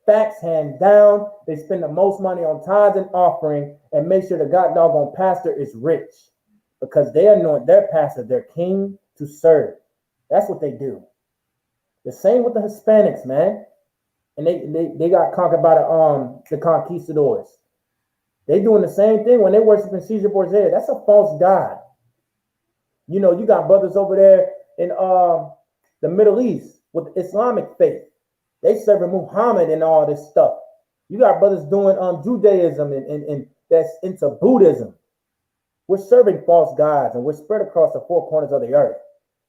Facts hands down, they spend the most money on tithes and offering and make sure the goddamn pastor is rich because they anoint their pastor, their king, to serve. That's what they do. The same with the Hispanics, man. And they got conquered by the conquistadors. They doing the same thing when they worshiping Caesar Borgia. That's a false god. You got brothers over there in the Middle East with the Islamic faith. They serving Muhammad and all this stuff. You got brothers doing Judaism and that's into Buddhism. We're serving false gods and we're spread across the four corners of the earth.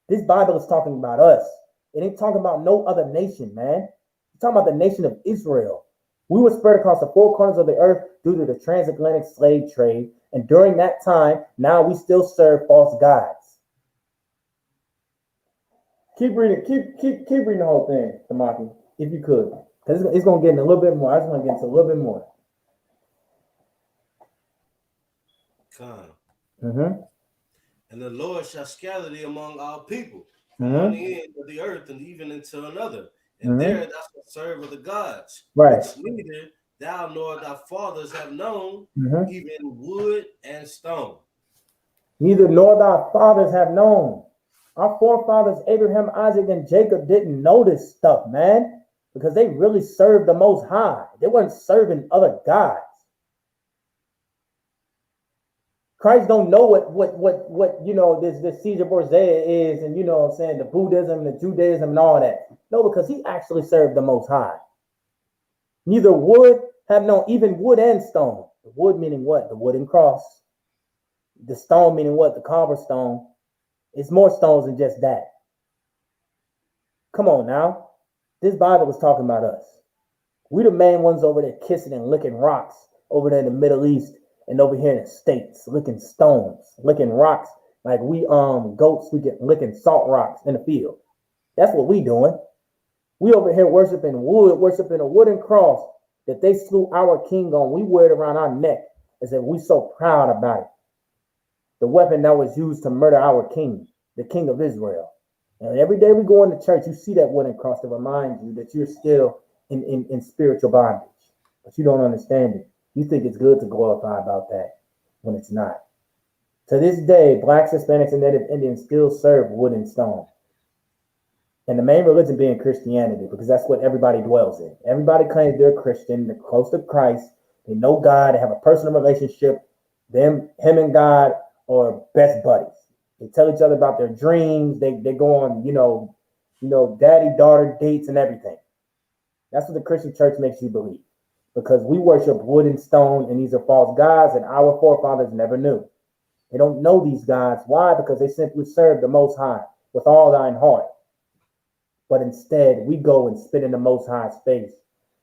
This Bible is talking about us. It ain't talking about no other nation, man. It's talking about the nation of Israel. We were spread across the four corners of the earth due to the transatlantic slave trade. And during that time, now we still serve false gods. Keep reading, keep reading the whole thing, Tamaki, if you could. Because it's going to get in a little bit more. I just want to get into a little bit more. And the Lord shall scatter thee among all people, from one end of the earth and even into another. And there thou shalt serve other gods, which neither thou nor thy fathers have known, even wood and stone. Neither nor thy fathers have known. Our forefathers, Abraham, Isaac, and Jacob, didn't know this stuff, man, because they really served the Most High. They weren't serving other gods. Christ don't know what you know, this Caesar Borgia is, and you know what I'm saying, the Buddhism, the Judaism, and all that. No, because he actually served the Most High. Neither wood have known, even wood and stone. The wood meaning what? The wooden cross. The stone meaning what? The cobblestone. It's more stones than just that. Come on now. This Bible is talking about us. We the main ones over there kissing and licking rocks over there in the Middle East. And over here in the States, licking stones, licking rocks, like we goats, we get licking salt rocks in the field. That's what we doing. We over here worshiping wood, worshiping a wooden cross that they slew our king on. We wear it around our neck as if we so proud about it. The weapon that was used to murder our king, the king of Israel. And every day we go into church, you see that wooden cross to remind you that you're still in spiritual bondage, but you don't understand it. You think it's good to glorify about that when it's not. To this day, blacks, Hispanics, and Native Indians still serve wood and stone. And the main religion being Christianity, because that's what everybody dwells in. Everybody claims they're Christian, they're close to Christ, they know God, they have a personal relationship. Him and God are best buddies. They tell each other about their dreams. They go on, you know, daddy-daughter dates and everything. That's what the Christian church makes you believe. Because we worship wood and stone, and these are false gods, and our forefathers never knew. They don't know these gods. Why? Because they simply serve the Most High with all thine heart. But instead, we go and spit in the Most High's face,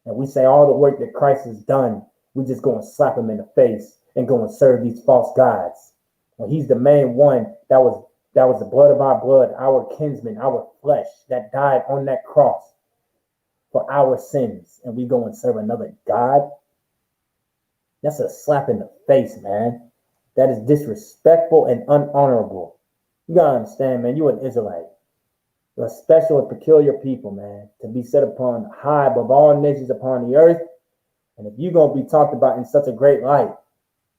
and we say all the work that Christ has done, we just go and slap him in the face and go and serve these false gods. When he's the main one that was the blood of our blood, our kinsman, our flesh that died on that cross for our sins, and we go and serve another God. That's a slap in the face, man. That is disrespectful and unhonorable. You gotta understand, man, you're an Israelite. You're a special and peculiar people, man, to be set upon high above all nations upon the earth. And if you're gonna be talked about in such a great light,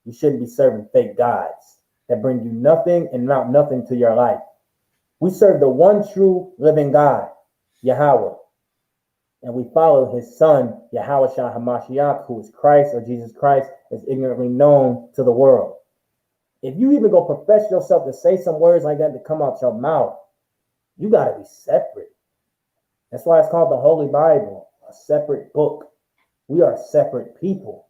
you shouldn't be serving fake gods that bring you nothing and not nothing to your life. We serve the one true living God, Yahweh. And we follow his son, Yahweh Shah HaMashiach, who is Christ, or Jesus Christ, is ignorantly known to the world. If you even go profess yourself to say some words like that to come out your mouth, you got to be separate. That's why it's called the Holy Bible, a separate book. We are separate people.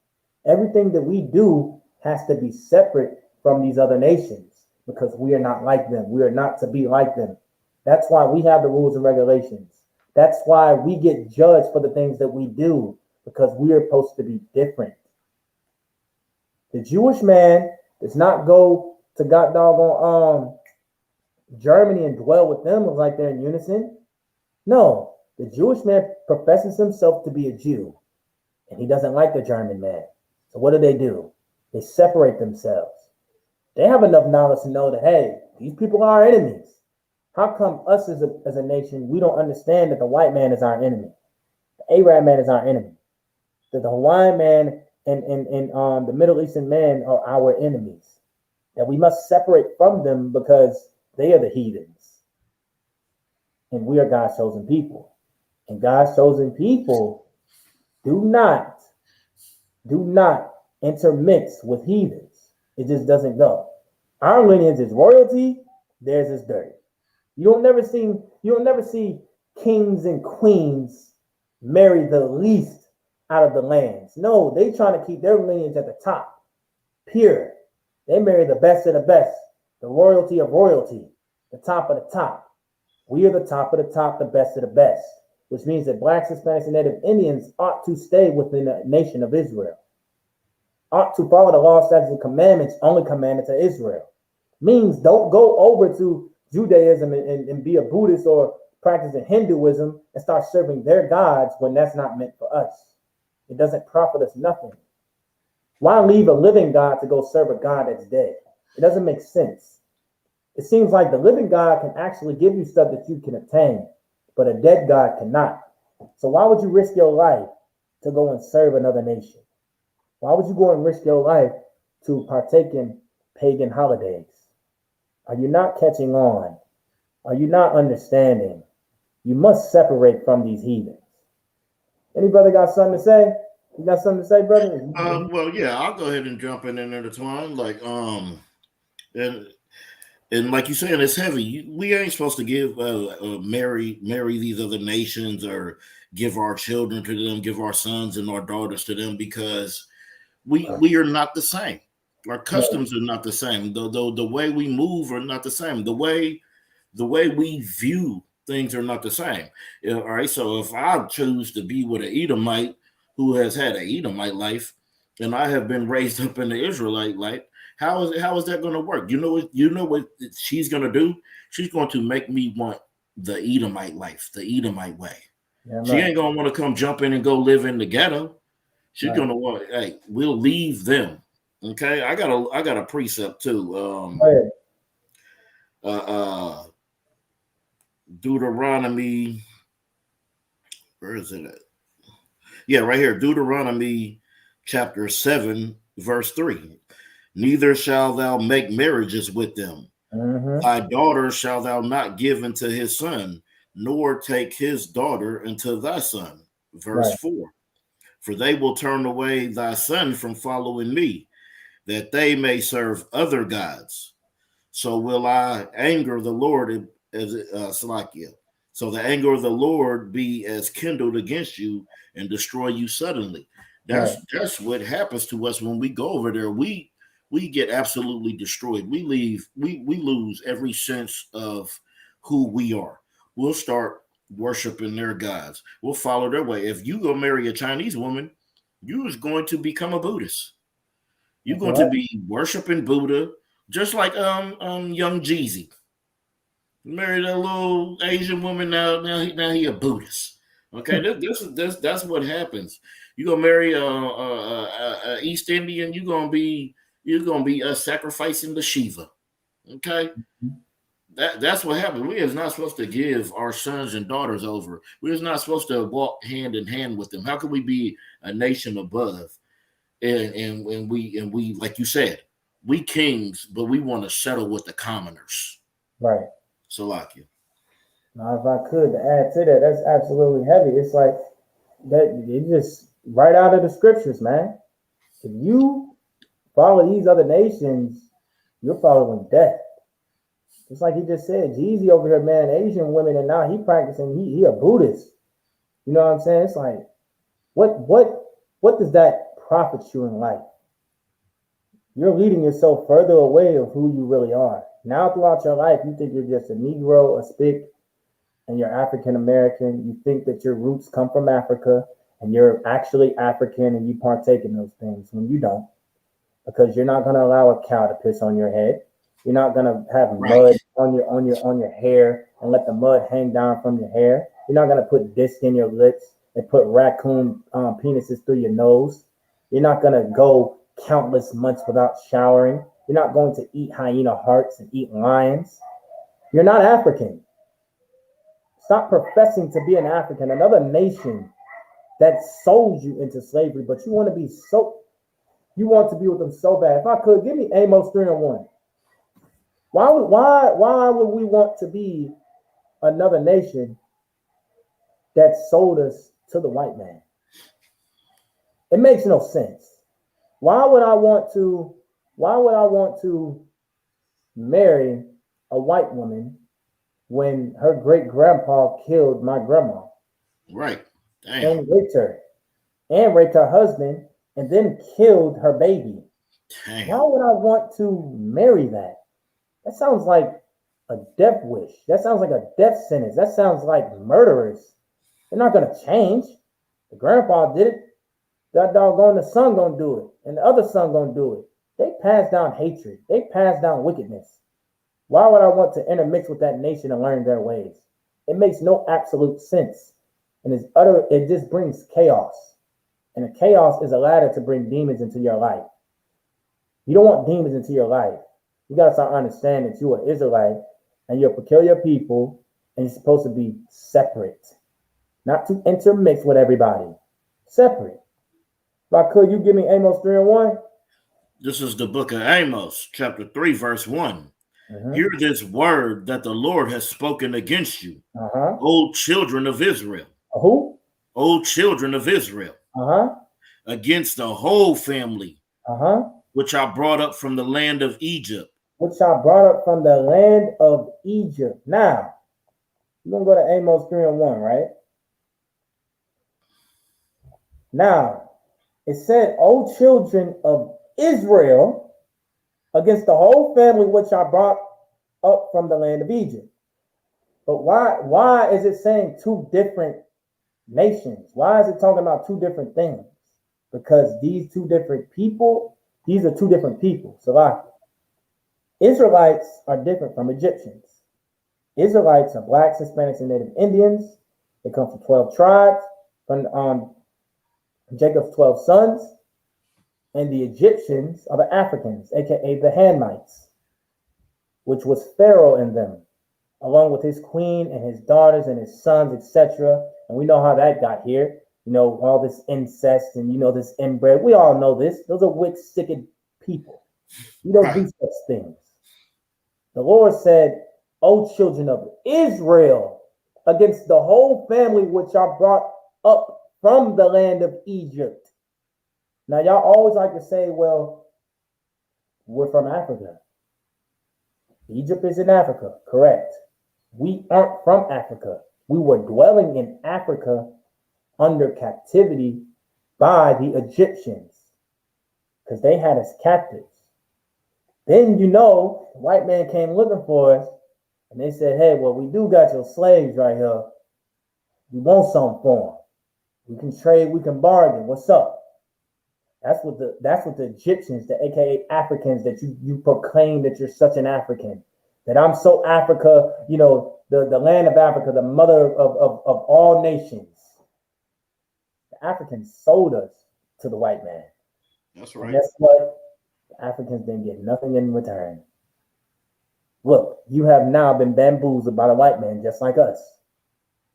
Everything that we do has to be separate from these other nations because we are not like them. We are not to be like them. That's why we have the rules and regulations. That's why we get judged for the things that we do, because we are supposed to be different. The Jewish man does not go to God doggone Germany and dwell with them like they're in unison. No, the Jewish man professes himself to be a Jew, and he doesn't like the German man. So what do? They separate themselves. They have enough knowledge to know that, hey, these people are our enemies. How come us as a nation, we don't understand that the white man is our enemy? The Arab man is our enemy. That the Hawaiian man and the Middle Eastern man are our enemies. That we must separate from them because they are the heathens. And we are God's chosen people. And God's chosen people do not intermix with heathens. It just doesn't go. Our lineage is royalty, theirs is dirty. You'll never see kings and queens marry the least out of the lands. No, they trying to keep their lineage at the top, pure. They marry the best of the best, the royalty of royalty, the top of the top. We are the top of the top, the best of the best, which means that blacks, Hispanics, and Native Indians ought to stay within the nation of Israel, ought to follow the law, statutes, and commandments only commanded to Israel. Means don't go over to Judaism and be a Buddhist or practicing Hinduism and start serving their gods when that's not meant for us. It doesn't profit us nothing. Why leave a living God to go serve a God that's dead? It doesn't make sense. It seems like the living God can actually give you stuff that you can obtain, but a dead God cannot. So why would you risk your life to go and serve another nation? Why would you go and risk your life to partake in pagan holidays? Are you not catching on? Are you not understanding? You must separate from these heathens. Any brother got something to say? You got something to say, brother? Well, yeah, I'll go ahead and jump in there, Twine. Like, and like you're saying, it's heavy. We ain't supposed to give marry these other nations or give our children to them, give our sons and our daughters to them, because we are not the same. Our customs are not the same. The way we move are not the same. The way we view things are not the same. All right. So if I choose to be with an Edomite who has had an Edomite life, and I have been raised up in the Israelite life, how is that going to work? You know what she's going to do? She's going to make me want the Edomite life, the Edomite way. Yeah, she ain't going to want to come jump in and go live in the ghetto. She's going to want, hey, we'll leave them. Okay, I got a precept too. Deuteronomy, where is it at? Yeah, right here. Deuteronomy chapter 7, verse 3. Neither shalt thou make marriages with them. Mm-hmm. Thy daughter shalt thou not give unto his son, nor take his daughter unto thy son. Verse 4. For they will turn away thy son from following me, that they may serve other gods. So will I anger the Lord as Salakia. So the anger of the Lord be as kindled against you and destroy you suddenly. That's what happens to us when we go over there. We get absolutely destroyed. We lose every sense of who we are. We'll start worshiping their gods. We'll follow their way. If you go marry a Chinese woman, you is going to become a Buddhist. You're going to be worshiping Buddha, just like young Jeezy. Married a little Asian woman, now he a Buddhist. Okay, that's what happens. You gonna marry a East Indian, you're gonna be sacrificing the Shiva. Okay, that's what happens. We is not supposed to give our sons and daughters over. We're not supposed to walk hand in hand with them. How can we be a nation above? And we like you said, we kings, but we want to settle with the commoners. Right. Salakia. Now, if I could add to that, that's absolutely heavy. It's like that. It just right out of the scriptures, man. If you follow these other nations, you're following death. Just like he just said, Jeezy over here, man, Asian women, and now he practicing. He a Buddhist. You know what I'm saying? It's like, what does that profit you in life? You're leading yourself further away of who you really are. Now throughout your life, you think you're just a Negro, a Spic, and you're African American. You think that your roots come from Africa, and you're actually African, and you partake in those things when you don't, because you're not going to allow a cow to piss on your head. You're not going to have mud on your hair and let the mud hang down from your hair. You're not going to put disc in your lips and put raccoon penises through your nose. You're not going to go countless months without showering. You're not going to eat hyena hearts and eat lions. You're not African. Stop professing to be an African, another nation that sold you into slavery, but you want to be with them so bad. If I could, give me Amos 3:1. Why would we want to be another nation that sold us to the white man? It makes no sense. Why would I want to marry a white woman when her great grandpa killed my grandma? Right. Damn. And raped her. and raped her husband and then killed her baby. Damn. Why would I want to marry that? That sounds like a death wish. That sounds like a death sentence. That sounds like murderers. They're not going to change. The grandpa did it. That doggone the son going to do it. And the other son going to do it. They pass down hatred. They pass down wickedness. Why would I want to intermix with that nation and learn their ways? It makes no absolute sense. And it just brings chaos. And the chaos is a ladder to bring demons into your life. You don't want demons into your life. You got to start understanding that you are Israelite and you're a peculiar people and you're supposed to be separate. Not to intermix with everybody. Separate. If I could, you give me Amos 3:1? This is the book of Amos, chapter 3, verse 1. Mm-hmm. Hear this word that the Lord has spoken against you, O children of Israel. Who? O children of Israel. Against the whole family, which I brought up from the land of Egypt. Which I brought up from the land of Egypt. Now, you're going to go to Amos 3:1, right? Now, it said, O children of Israel, against the whole family which I brought up from the land of Egypt. But why is it saying two different nations? Why is it talking about two different things? Because these are two different people. So Israelites are different from Egyptians. Israelites are blacks, Hispanics, and Native Indians. They come from 12 tribes, from Jacob's 12 sons. And the Egyptians are the Africans, aka the Hamites, which was Pharaoh in them, along with his queen and his daughters and his sons, etc. And we know how that got here. You know, all this incest and, this inbred. We all know this. Those are wicked, sick people. You don't do such things. The Lord said, O children of Israel, against the whole family which I brought up from the land of Egypt. Now, y'all always like to say, well, we're from Africa. Egypt is in Africa. Correct. We aren't from Africa. We were dwelling in Africa under captivity by the Egyptians because they had us captives. Then, the white man came looking for us and they said, hey, well, we do got your slaves right here. We want something for them. We can trade, we can bargain. What's up? That's what the Egyptians, the aka Africans, that you proclaim that you're such an African, that I'm so Africa, the land of Africa, the mother of all nations. The Africans sold us to the white man. That's right. And guess what? The Africans didn't get nothing in return. Look, you have now been bamboozled by the white man just like us.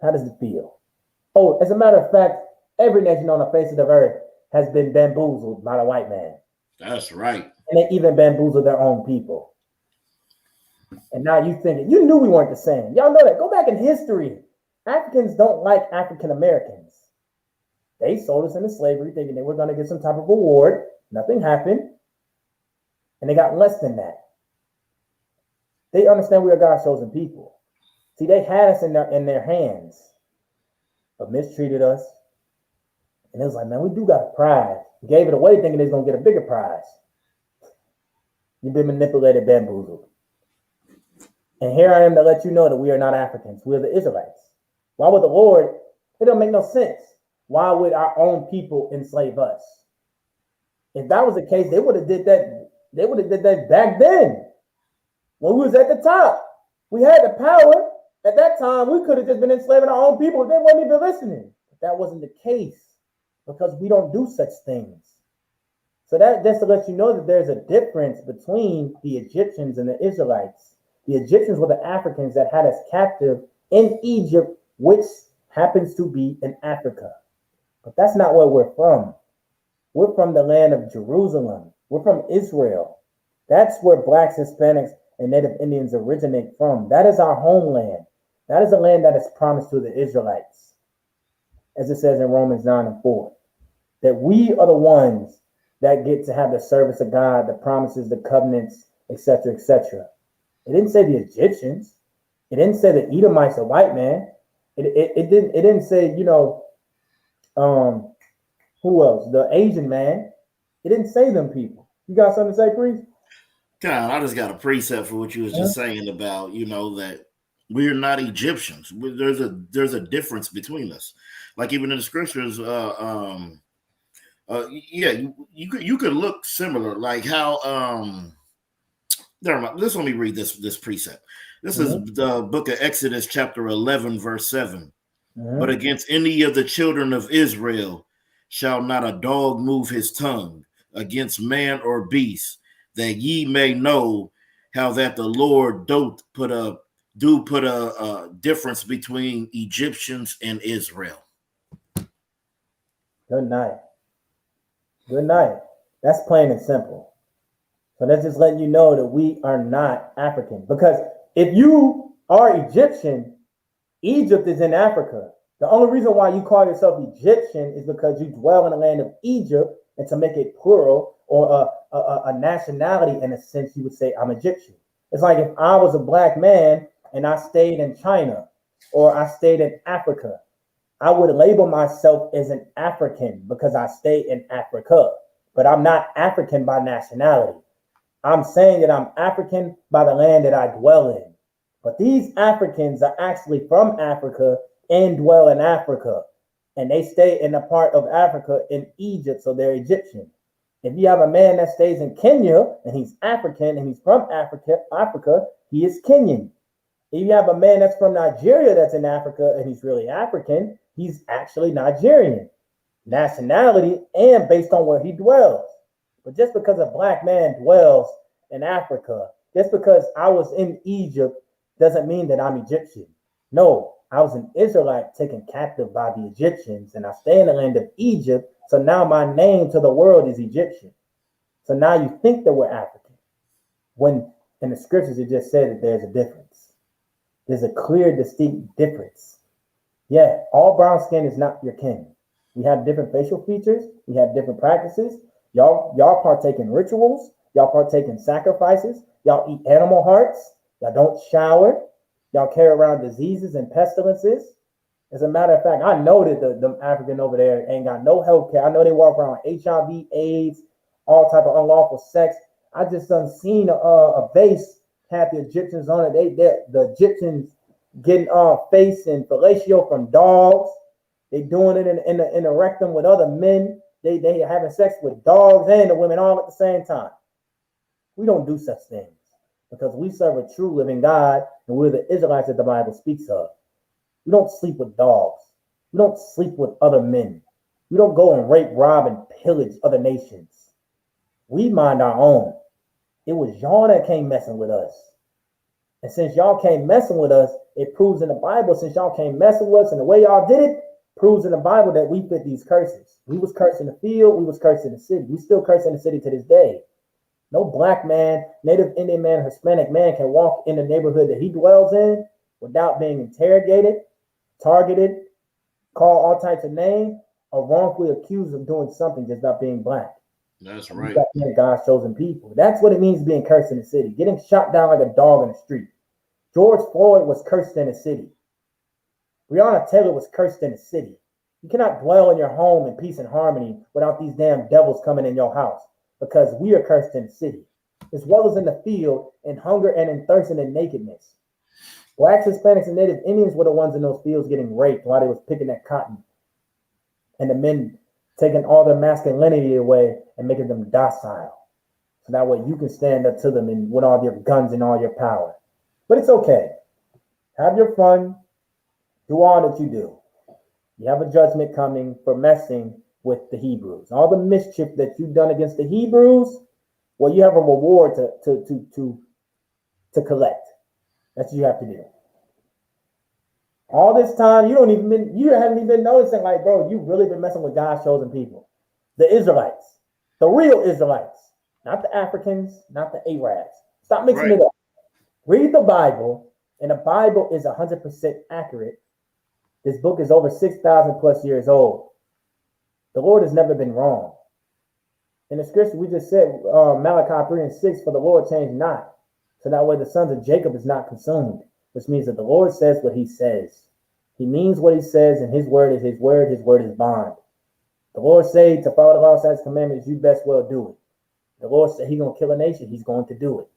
How does it feel? Oh, as a matter of fact, every nation on the face of the earth has been bamboozled by the white man. That's right. And they even bamboozled their own people. And now you thinking, you knew we weren't the same. Y'all know that. Go back in history. Africans don't like African Americans. They sold us into slavery thinking they were going to get some type of reward. Nothing happened. And they got less than that. They understand we are God's chosen people. See, they had us in their hands, but mistreated us. And it was like, man, we do got a prize. We gave it away thinking they're going to get a bigger prize. You've been manipulated, bamboozled. And here I am to let you know that we are not Africans. We're the Israelites. Why would the Lord? It don't make no sense. Why would our own people enslave us? If that was the case, they would have did that. They would have did that back then. When we was at the top. We had the power. At that time, we could have just been enslaving our own people if they weren't even listening. But that wasn't the case. Because we don't do such things. So that's to let you know that there's a difference between the Egyptians and the Israelites. The Egyptians were the Africans that had us captive in Egypt, which happens to be in Africa. But that's not where we're from. We're from the land of Jerusalem. We're from Israel. That's where blacks, Hispanics, and Native Indians originate from. That is our homeland. That is a land that is promised to the Israelites. As it says in Romans 9:4, that we are the ones that get to have the service of God, the promises, the covenants, etc., etc. It didn't say the Egyptians. It didn't say the Edomites, the white man. It didn't say, who Who else? The Asian man. It didn't say them people. You got something to say, Priest? God, I just got a precept for what you was just saying about, that we're not Egyptians. There's a difference between us. Like even in the scriptures, you could look similar. Like how let's let me read this precept. This is the book of Exodus, chapter 11, verse 7. But against any of the children of Israel shall not a dog move his tongue against man or beast, that ye may know how that the Lord do put a difference between Egyptians and Israel. Good night. Good night. That's plain and simple. So that's just letting you know that we are not African. Because if you are Egyptian, Egypt is in Africa. The only reason why you call yourself Egyptian is because you dwell in the land of Egypt, and to make it plural or a nationality, in a sense, you would say I'm Egyptian. It's like if I was a black man and I stayed in China or I stayed in Africa, I would label myself as an African because I stay in Africa, but I'm not African by nationality. I'm saying that I'm African by the land that I dwell in. But these Africans are actually from Africa and dwell in Africa. And they stay in a part of Africa in Egypt, so they're Egyptian. If you have a man that stays in Kenya and he's African and he's from Africa, he is Kenyan. If you have a man that's from Nigeria that's in Africa and he's really African, he's actually Nigerian. Nationality and based on where he dwells. But just because a black man dwells in Africa, just because I was in Egypt, doesn't mean that I'm Egyptian. No, I was an Israelite taken captive by the Egyptians, and I stay in the land of Egypt, so now my name to the world is Egyptian. So now you think that we're African, when in the scriptures it just said that there's a difference. There's a clear, distinct difference. Yeah, all brown skin is not your kin. We have different facial features. We have different practices. Y'all partake in rituals. Y'all partake in sacrifices. Y'all eat animal hearts. Y'all don't shower. Y'all carry around diseases and pestilences. As a matter of fact, I know that the African over there ain't got no health care. I know they walk around HIV, AIDS, all type of unlawful sex. I just done seen a vase had the Egyptians on it. The Egyptians getting face and fellatio from dogs. They doing it in the rectum with other men. They having sex with dogs and the women all at the same time. We don't do such things because we serve a true living God, and we're the Israelites that the Bible speaks of. We don't sleep with dogs. We don't sleep with other men. We don't go and rape, rob, and pillage other nations. We mind our own. It was y'all that came messing with us. And since y'all came messing with us, it proves in the Bible, since y'all came messing with us and the way y'all did it, proves in the Bible that we fit these curses. We was cursed in the field. We was cursed in the city. We still cursed in the city to this day. No black man, Native Indian man, Hispanic man can walk in the neighborhood that he dwells in without being interrogated, targeted, called all types of names, or wrongfully accused of doing something just not being black. That's right. God's chosen people. That's what it means being cursed in the city. Getting shot down like a dog in the street. George Floyd was cursed in the city. Breonna Taylor was cursed in the city. You cannot dwell in your home in peace and harmony without these damn devils coming in your house, because we are cursed in the city, as well as in the field, in hunger and in thirst and in nakedness. Blacks, Hispanics, and Native Indians were the ones in those fields getting raped while they was picking that cotton. And the men taking all their masculinity away and making them docile. So that way you can stand up to them and with all your guns and all your power. But it's okay. Have your fun. Do all that you do. You have a judgment coming for messing with the Hebrews. All the mischief that you've done against the Hebrews, well, you have a reward to collect. That's what you have to do. All this time, you haven't even been noticing, like, bro, you've really been messing with God's chosen people. The Israelites. The real Israelites. Not the Africans, not the Arabs. Stop mixing it up. Read the Bible, and the Bible is 100% accurate. This book is over 6,000 plus years old. The Lord has never been wrong. In the scripture, we just said, Malachi 3 and 6, for the Lord changed not. So that way the sons of Jacob is not consumed, which means that the Lord says what he says. He means what he says, and his word is his word. His word is bond. The Lord said to follow the law, statutes, commandments, you best well do it. The Lord said he's going to kill a nation, he's going to do it.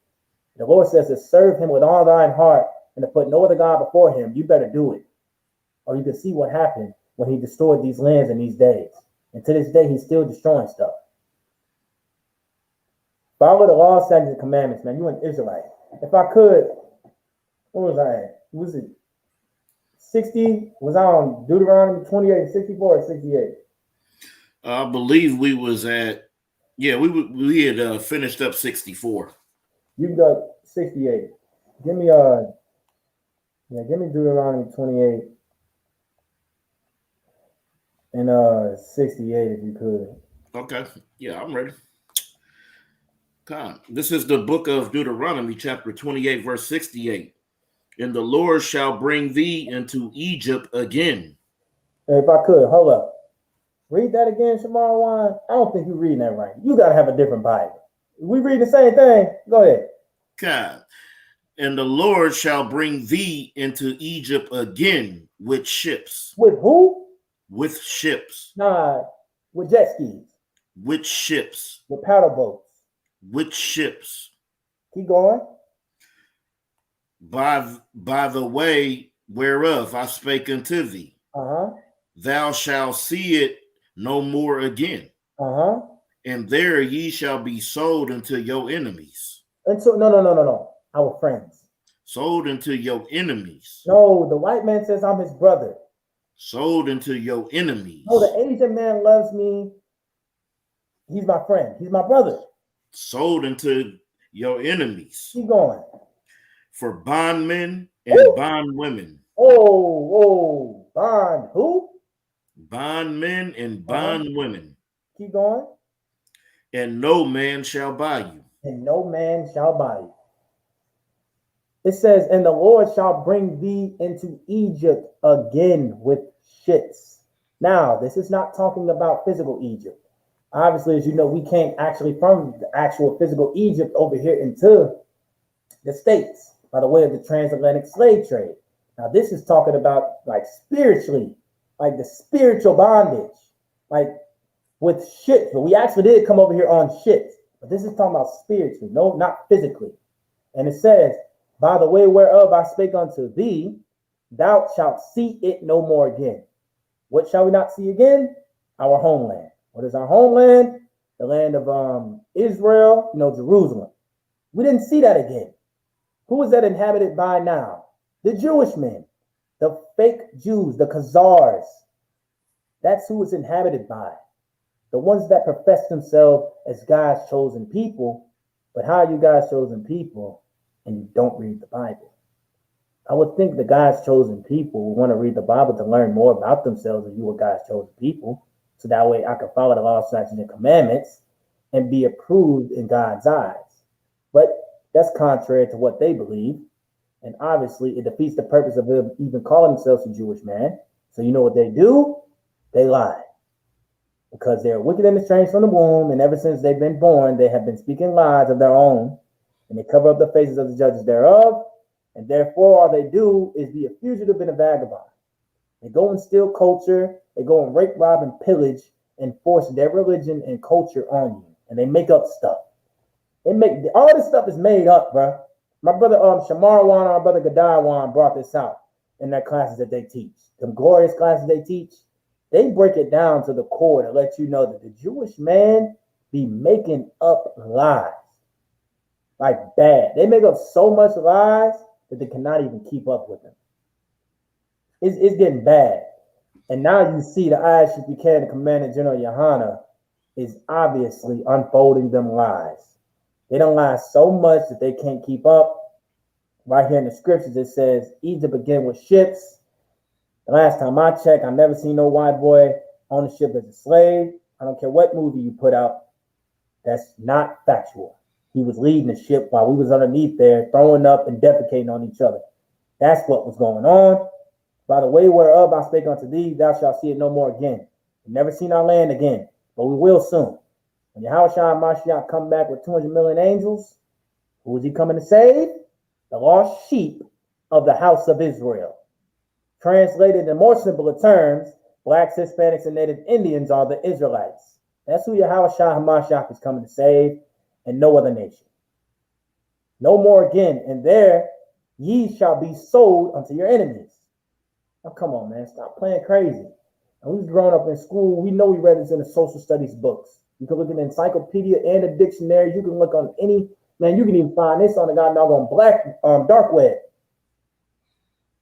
The Lord says to serve him with all thine heart and to put no other God before him, you better do it. Or you can see what happened when he destroyed these lands in these days. And to this day, he's still destroying stuff. Follow the law, statutes, and commandments, man. You're an Israelite. If I could, what was I at? Was it 60? Was I on Deuteronomy 28 and 64 or 68? I believe we was at, we had finished up 64. You got 68. Give me Deuteronomy 28 and 68 if you could. Okay. Yeah, I'm ready. This is the book of Deuteronomy, chapter 28, verse 68. And the Lord shall bring thee into Egypt again. If I could, hold up. Read that again, Shamar Wan. I don't think you're reading that right. You got to have a different Bible. We read the same thing. Go ahead. God. And the Lord shall bring thee into Egypt again with ships. With who? With ships. Nah, with jet skis. With ships. With paddle boats. With ships. Keep going. By the way whereof I spake unto thee. Thou shalt see it no more again. And there ye shall be sold unto your enemies. And so, no. Our friends. Sold unto your enemies. No, the white man says I'm his brother. Sold unto your enemies. No, the Asian man loves me. He's my friend. He's my brother. Sold into your enemies. Keep going. For bondmen and bondwomen. Bond who? Bondmen and bondwomen. Keep going. And no man shall buy you. And no man shall buy you. It says, and the Lord shall bring thee into Egypt again with ships. Now, this is not talking about physical Egypt. Obviously, as you know, we came actually from the actual physical Egypt over here into the States by the way of the transatlantic slave trade. Now, this is talking about like spiritually, like the spiritual bondage, like with ships. But we actually did come over here on ships. But this is talking about spiritually, no, not physically. And it says, by the way whereof I spake unto thee, thou shalt see it no more again. What shall we not see again? Our homeland. What is our homeland? The land of Israel, Jerusalem. We didn't see that again. Who is that inhabited by now? The Jewish men, the fake Jews, the Khazars. That's who it's inhabited by. The ones that profess themselves as God's chosen people. But how are you God's chosen people and you don't read the Bible? I would think the God's chosen people would want to read the Bible to learn more about themselves if you were God's chosen people. So that way I can follow the law, statutes, and commandments and be approved in God's eyes. But that's contrary to what they believe. And obviously it defeats the purpose of them even calling themselves a Jewish man. So you know what they do? They lie. Because they're wicked and estranged from the womb. And ever since they've been born, they have been speaking lies of their own. And they cover up the faces of the judges thereof. And therefore all they do is be a fugitive and a vagabond. They go and steal culture. They go and rape, rob, and pillage and force their religion and culture on you. And they make up stuff. All this stuff is made up, bro. My brother Shamar Wan, our brother Gadai Wan brought this out in their classes that they teach. Them glorious classes they teach. They break it down to the core to let you know that the Jewish man be making up lies. Like bad. They make up so much lies that they cannot even keep up with them. It's getting bad. And now you see the ISUPK, the Commander General Yohana, is obviously unfolding them lies. They don't lie so much that they can't keep up. Right here in the scriptures, it says, Egypt began with ships. The last time I checked, I never seen no white boy on the ship as a slave. I don't care what movie you put out. That's not factual. He was leading the ship while we was underneath there, throwing up and defecating on each other. That's what was going on. By the way whereof I spake unto thee, thou shalt see it no more again. We've never seen our land again, but we will soon. When Yahushua Mashiach come back with 200 million angels, who is he coming to save? The lost sheep of the house of Israel. Translated in more simpler terms, Blacks, Hispanics, and Native Indians are the Israelites. That's who Yahweh Shah Hamashiach is coming to save, and no other nation. No more again. And there ye shall be sold unto your enemies. Now, come on, man. Stop playing crazy. And we've grown up in school. We know we read this in the social studies books. You can look in the encyclopedia and the dictionary. You can look on any, man, you can even find this on the goddamn dark web.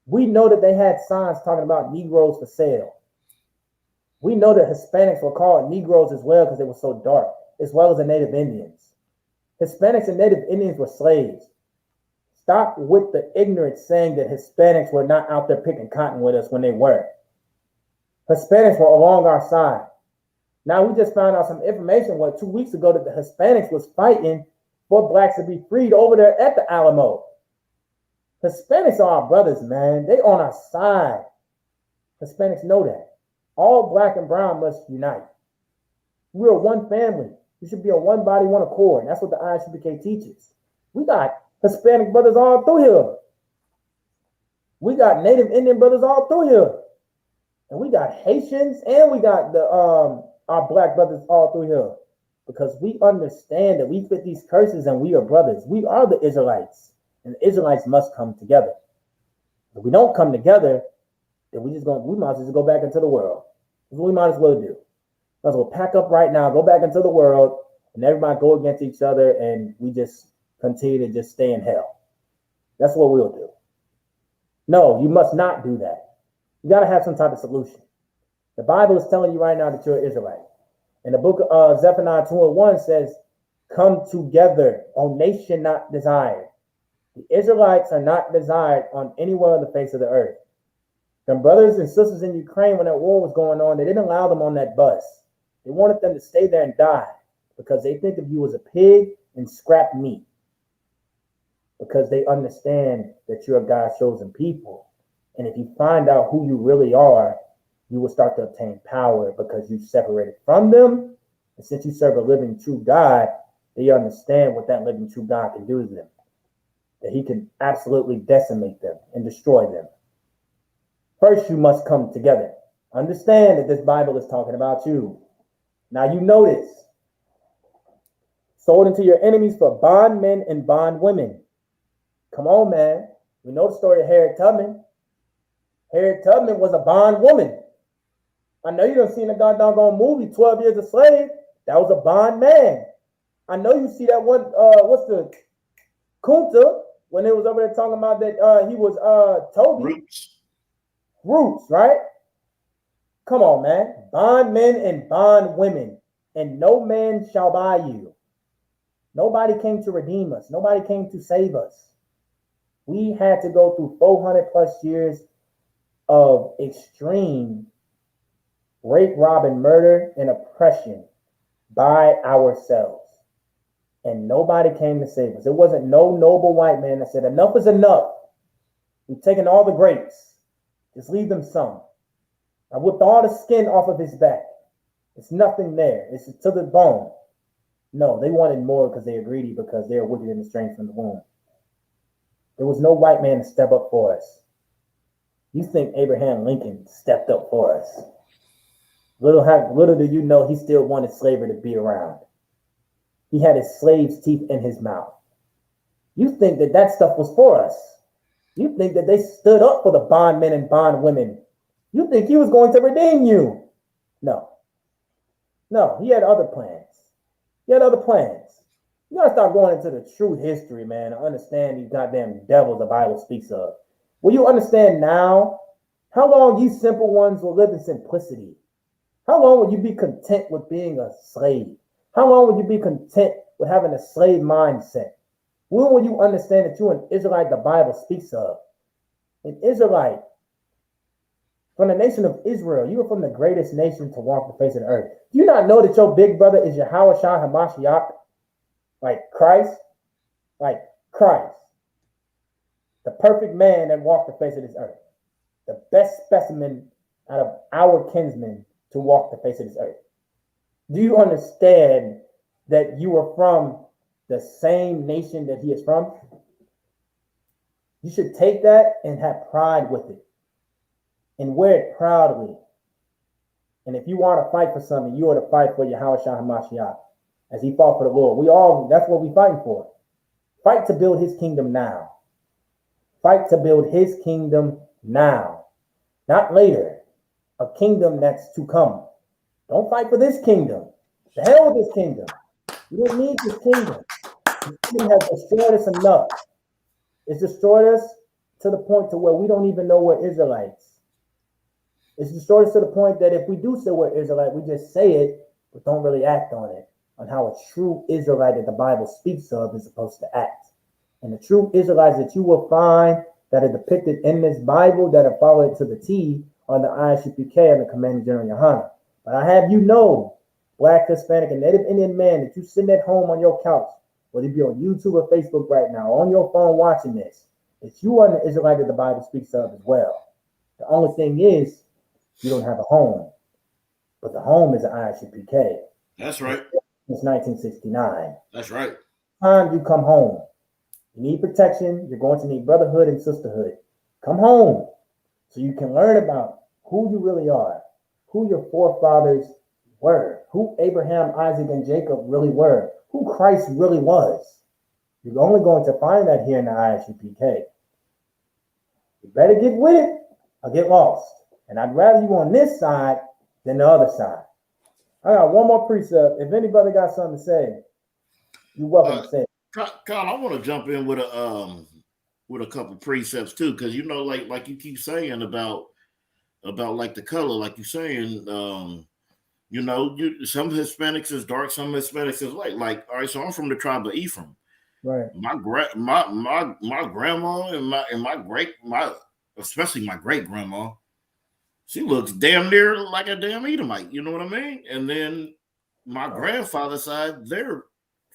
We know that they had signs talking about Negroes for sale. We know that Hispanics were called Negroes as well because they were so dark, as well as the Native Indians. Hispanics and Native Indians were slaves. Stop with the ignorance saying that Hispanics were not out there picking cotton with us when they were. Hispanics were along our side. Now we just found out some information, 2 weeks ago, that the Hispanics was fighting for blacks to be freed over there at the Alamo. Hispanics are our brothers, man. They on our side. Hispanics know that. All black and brown must unite. We're one family. We should be a one body, one accord. And that's what the ISUPK teaches. We got Hispanic brothers all through here. We got Native Indian brothers all through here. And we got Haitians and we got the our black brothers all through here. Because we understand that we fit these curses and we are brothers. We are the Israelites. And the Israelites must come together. If we don't come together, then we might as well just go back into the world. That's what we might as well do. Might as well pack up right now, go back into the world, and everybody go against each other, and we just continue to just stay in hell. That's what we'll do. No, you must not do that. You got to have some type of solution. The Bible is telling you right now that you're an Israelite. And the book of Zephaniah 2:1 says, come together, O nation not desired. The Israelites are not desired on anywhere on the face of the earth. The brothers and sisters in Ukraine, when that war was going on, they didn't allow them on that bus. They wanted them to stay there and die because they think of you as a pig and scrap meat. Because they understand that you're a God's chosen people. And if you find out who you really are, you will start to obtain power because you separated from them. And since you serve a living true God, they understand what that living true God can do to them. That he can absolutely decimate them and destroy them. First, you must come together. Understand that this Bible is talking about you. Now you notice, sold into your enemies for bondmen and bondwomen. Come on, man. We know the story of Harriet Tubman. Harriet Tubman was a bondwoman. I know you done seen the goddamn movie, 12 Years a Slave. That was a bondman. I know you see that one, what's the, Kunta, when they was over there talking about that he was Toby. Roots, right? Come on, man. Bondmen and bondwomen, and no man shall buy you. Nobody came to redeem us. Nobody came to save us. We had to go through 400 plus years of extreme rape, rob, and murder and oppression by ourselves. And nobody came to save us. It wasn't no noble white man that said, enough is enough. We've taken all the grapes. Just leave them some. I whipped all the skin off of his back. It's nothing there. It's to the bone. No, they wanted more because they are greedy, because they are wicked and estranged from the womb. There was no white man to step up for us. You think Abraham Lincoln stepped up for us. Little do you know, he still wanted slavery to be around. He had his slave's teeth in his mouth. You think that that stuff was for us. You think that they stood up for the bondmen and bondwomen. You think he was going to redeem you. No, he had other plans. You gotta start going into the true history, man, and understand these goddamn devils the Bible speaks of. Will you understand now how long you simple ones will live in simplicity? How long would you be content with being a slave? How long would you be content with having a slave mindset? When will you understand that you're an Israelite the Bible speaks of? An Israelite from the nation of Israel. You are from the greatest nation to walk the face of the earth. Do you not know that your big brother is Yahweh Shah Hamashiach? Like Christ? The perfect man that walked the face of this earth. The best specimen out of our kinsmen to walk the face of this earth. Do you understand that you are from the same nation that he is from? You should take that and have pride with it and wear it proudly. And if you want to fight for something, you ought to fight for Yahweh Shah Hamashiach, as he fought for the Lord. That's what we're fighting for. Fight to build his kingdom now. Fight to build his kingdom now, not later. A kingdom that's to come. Don't fight for this kingdom. The hell with this kingdom. You don't need this kingdom. This kingdom has destroyed us enough. It's destroyed us to the point to where we don't even know we're Israelites. It's destroyed us to the point that if we do say we're Israelite, we just say it, but don't really act on it, on how a true Israelite that the Bible speaks of is supposed to act. And the true Israelites that you will find that are depicted in this Bible that are followed to the T are the ISUPK and the Commanding General Yohana. But I have you know, Black, Hispanic, and Native Indian man, that you sitting at home on your couch, whether it be on YouTube or Facebook right now, on your phone watching this, that you are the Israelite that the Bible speaks of as well. The only thing is, you don't have a home. But the home is an ISUPK. That's right. Since 1969. That's right. Time you come home. You need protection. You're going to need brotherhood and sisterhood. Come home so you can learn about who you really are, who your forefathers were, who Abraham, Isaac, and Jacob really were, who Christ really was. You're only going to find that here in the ISUPK. You better get with it or get lost. And I'd rather you on this side than the other side. I got one more precept. If anybody got something to say, you're welcome to say it. Kyle, I want to jump in with a couple precepts too, because like you keep saying about like the color, like you're saying, some Hispanics is dark, some Hispanics is light. Like, all right, so I'm from the tribe of Ephraim. Right. My grandma and especially my great grandma, she looks damn near like a damn Edomite. You know what I mean? And then my grandfather's side, they're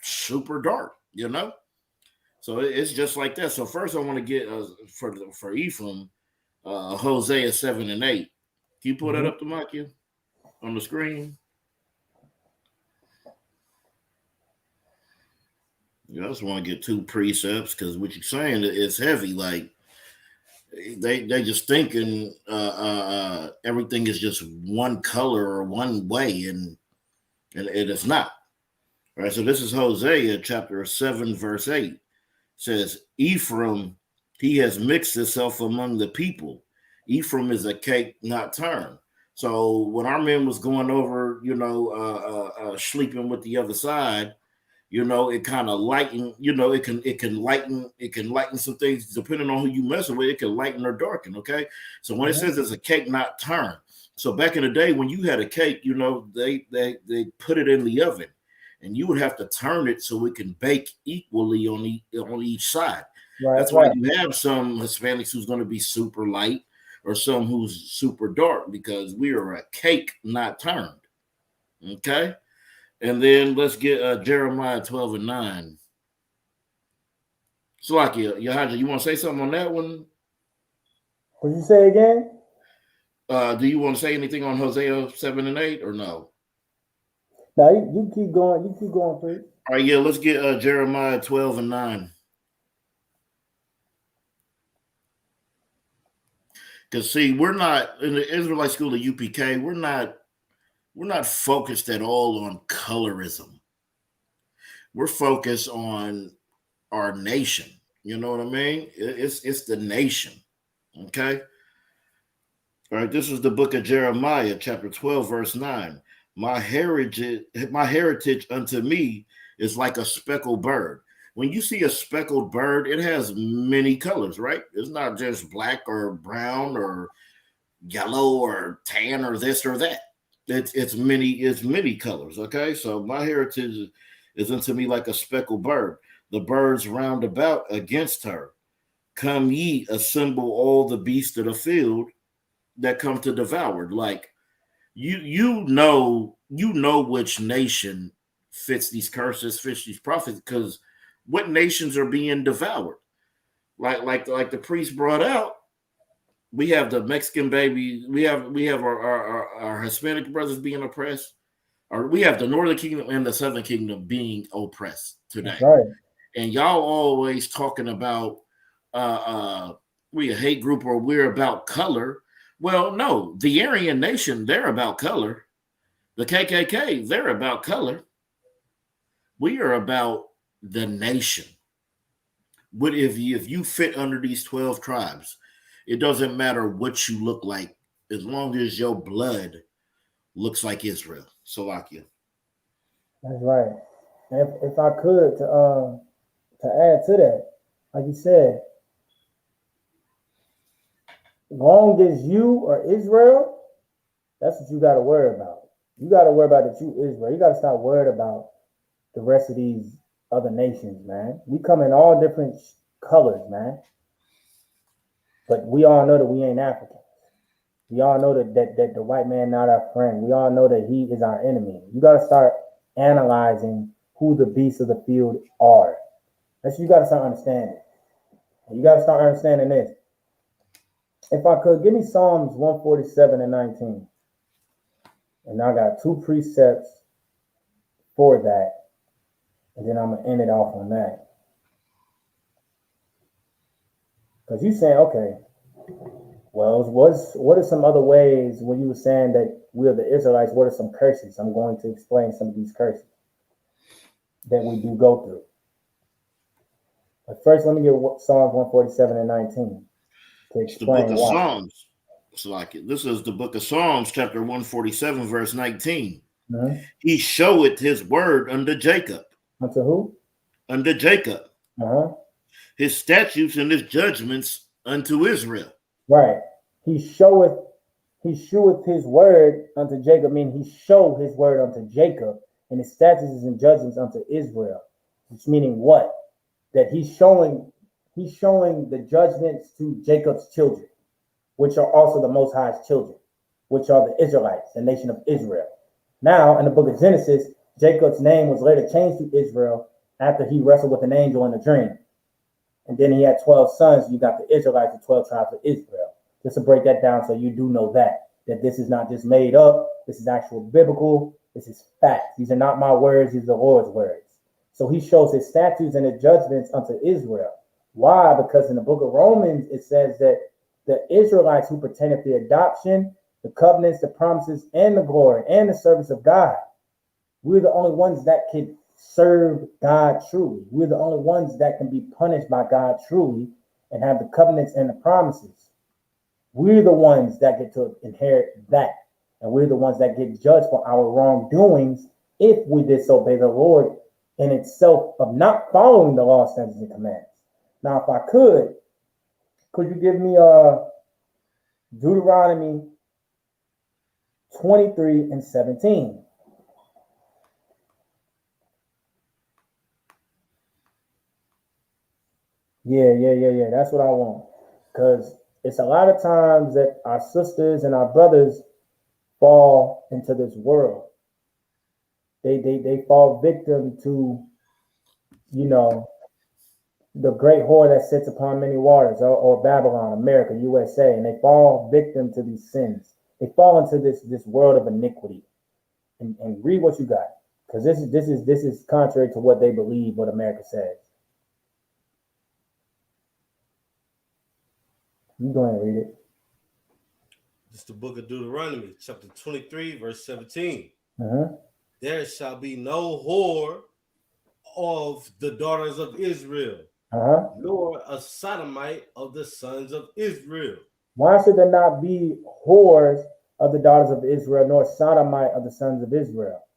super dark. So it's just like that. So first I want to get for Ephraim, Hosea 7 and 8. Can you pull that up to Mike on the screen? I just want to get two precepts because what you're saying is heavy. Like they just thinking everything is just one color or one way, and it is not. All right, so this is Hosea chapter 7, verse 8. It says, Ephraim, he has mixed himself among the people. Ephraim is a cake not turned. So when our men was going over, sleeping with the other side, it kind of lighten, it can lighten some things depending on who you messing with. It can lighten or darken. Okay. So when it says it's a cake not turned, so back in the day when you had a cake, they put it in the oven and you would have to turn it so it can bake equally on each side. Right, that's why you have some Hispanics who's going to be super light or some who's super dark, because we are a cake not turned. Okay. And then let's get Jeremiah 12 and 9. Salakia, Yahaja, you want to say something on that one? What you say again? Do you want to say anything on Hosea 7 and 8 or no? No, you keep going. You keep going, please. All right, yeah, let's get Jeremiah 12 and 9. Because see, we're not in the Israelite school of UPK. We're not focused at all on colorism. We're focused on our nation. You know what I mean? It's the nation. Okay. All right. This is the book of Jeremiah, chapter 12, verse 9. My heritage unto me is like a speckled bird. When you see a speckled bird, it has many colors, right? It's not just black or brown or yellow or tan or this or that. It's many colors. Okay. So my heritage is unto me like a speckled bird. The birds round about against her. Come ye, assemble all the beasts of the field that come to devour. Like you know which nation fits these curses, fits these prophets, because what nations are being devoured? Like the priest brought out, we have the Mexican baby, we have our Hispanic brothers being oppressed, or we have the Northern Kingdom and the Southern Kingdom being oppressed today. Right. And y'all always talking about we a hate group or we're about color. Well, no, the Aryan Nation, they're about color. The KKK, they're about color. We are about the nation. But if you fit under these 12 tribes, it doesn't matter what you look like, as long as your blood looks like Israel. Salakia. That's right. If I could to add to that, like you said, long as you are Israel, that's what you got to worry about. You got to worry about that you Israel. You got to stop worried about the rest of these other nations, man. We come in all different colors, man. But we all know that we ain't Africans. We all know that the white man not our friend. We all know that he is our enemy. You got to start analyzing who the beasts of the field are. That's you got to start understanding. You got to start understanding this. If I could, give me Psalms 147 and 19. And I got two precepts for that. And then I'm going to end it off on that. Because you saying, okay, well, what are some other ways when you were saying that we're the Israelites, what are some curses? I'm going to explain some of these curses that we do go through. But first, let me get Psalms 147 and 19 to explain it's the book of why. Psalms. It's like it. This is the book of Psalms, chapter 147, verse 19. Mm-hmm. He showeth his word unto Jacob. Unto who? Unto Jacob. Uh-huh. His statutes and his judgments unto Israel. Right. He showeth his word unto Jacob, meaning he showed his word unto Jacob, and his statutes and judgments unto Israel. Which meaning what? That he's showing the judgments to Jacob's children, which are also the Most High's children, which are the Israelites, the nation of Israel. Now, in the book of Genesis, Jacob's name was later changed to Israel after he wrestled with an angel in a dream. And then he had 12 sons. You got the Israelites, the 12 tribes of Israel. Just to break that down so you do know that this is not just made up. This is actual biblical. This is facts. These are not my words. These are the Lord's words. So he shows his statutes and his judgments unto Israel. Why? Because in the book of Romans, it says that the Israelites who pertain to the adoption, the covenants, the promises, and the glory, and the service of God, we're the only ones that can serve God truly. We're the only ones that can be punished by God truly and have the covenants and the promises. We're the ones that get to inherit that. And we're the ones that get judged for our wrongdoings if we disobey the Lord in itself of not following the law, statutes, and commandments. Now, if I could you give me Deuteronomy 23 and 17? Yeah. That's what I want. Because it's a lot of times that our sisters and our brothers fall into this world. They fall victim to, the great whore that sits upon many waters, or Babylon, America, USA, and they fall victim to these sins. They fall into this world of iniquity. And read what you got, because this is contrary to what they believe, what America says. You go ahead and read it. It's the book of Deuteronomy, chapter 23, verse 17. Uh-huh. There shall be no whore of the daughters of Israel, nor a sodomite of the sons of Israel. Why should there not be whores of the daughters of Israel, nor sodomite of the sons of Israel?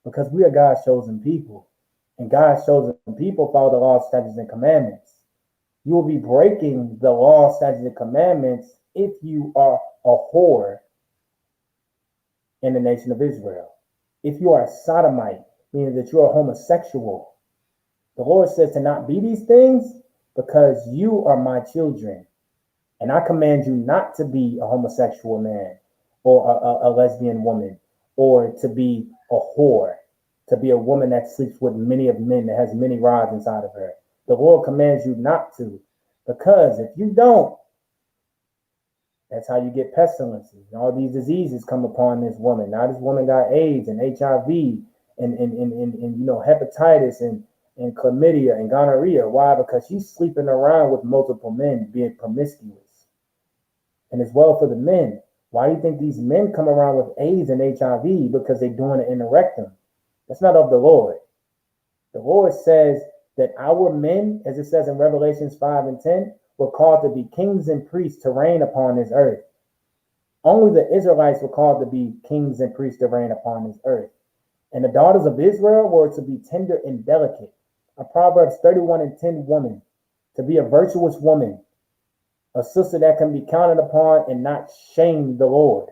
Because we are God's chosen people, and God's chosen people follow the law, statutes, and commandments. You will be breaking the law, statutes, and commandments if you are a whore in the nation of Israel. If you are a sodomite, meaning that you are homosexual, the Lord says to not be these things because you are my children. And I command you not to be a homosexual man or a lesbian woman, or to be a whore, to be a woman that sleeps with many of men, that has many rods inside of her. The Lord commands you not to, because if you don't, that's how you get pestilences. And all these diseases come upon this woman. Now this woman got AIDS and HIV and hepatitis and chlamydia and gonorrhea. Why? Because she's sleeping around with multiple men, being promiscuous. And as well for the men. Why do you think these men come around with AIDS and HIV? Because they're doing it in the rectum. That's not of the Lord. The Lord says that our men, as it says in Revelations 5 and 10, were called to be kings and priests to reign upon this earth. Only the Israelites were called to be kings and priests to reign upon this earth. And the daughters of Israel were to be tender and delicate. A Proverbs 31 and 10 woman, to be a virtuous woman, a sister that can be counted upon and not shame the Lord.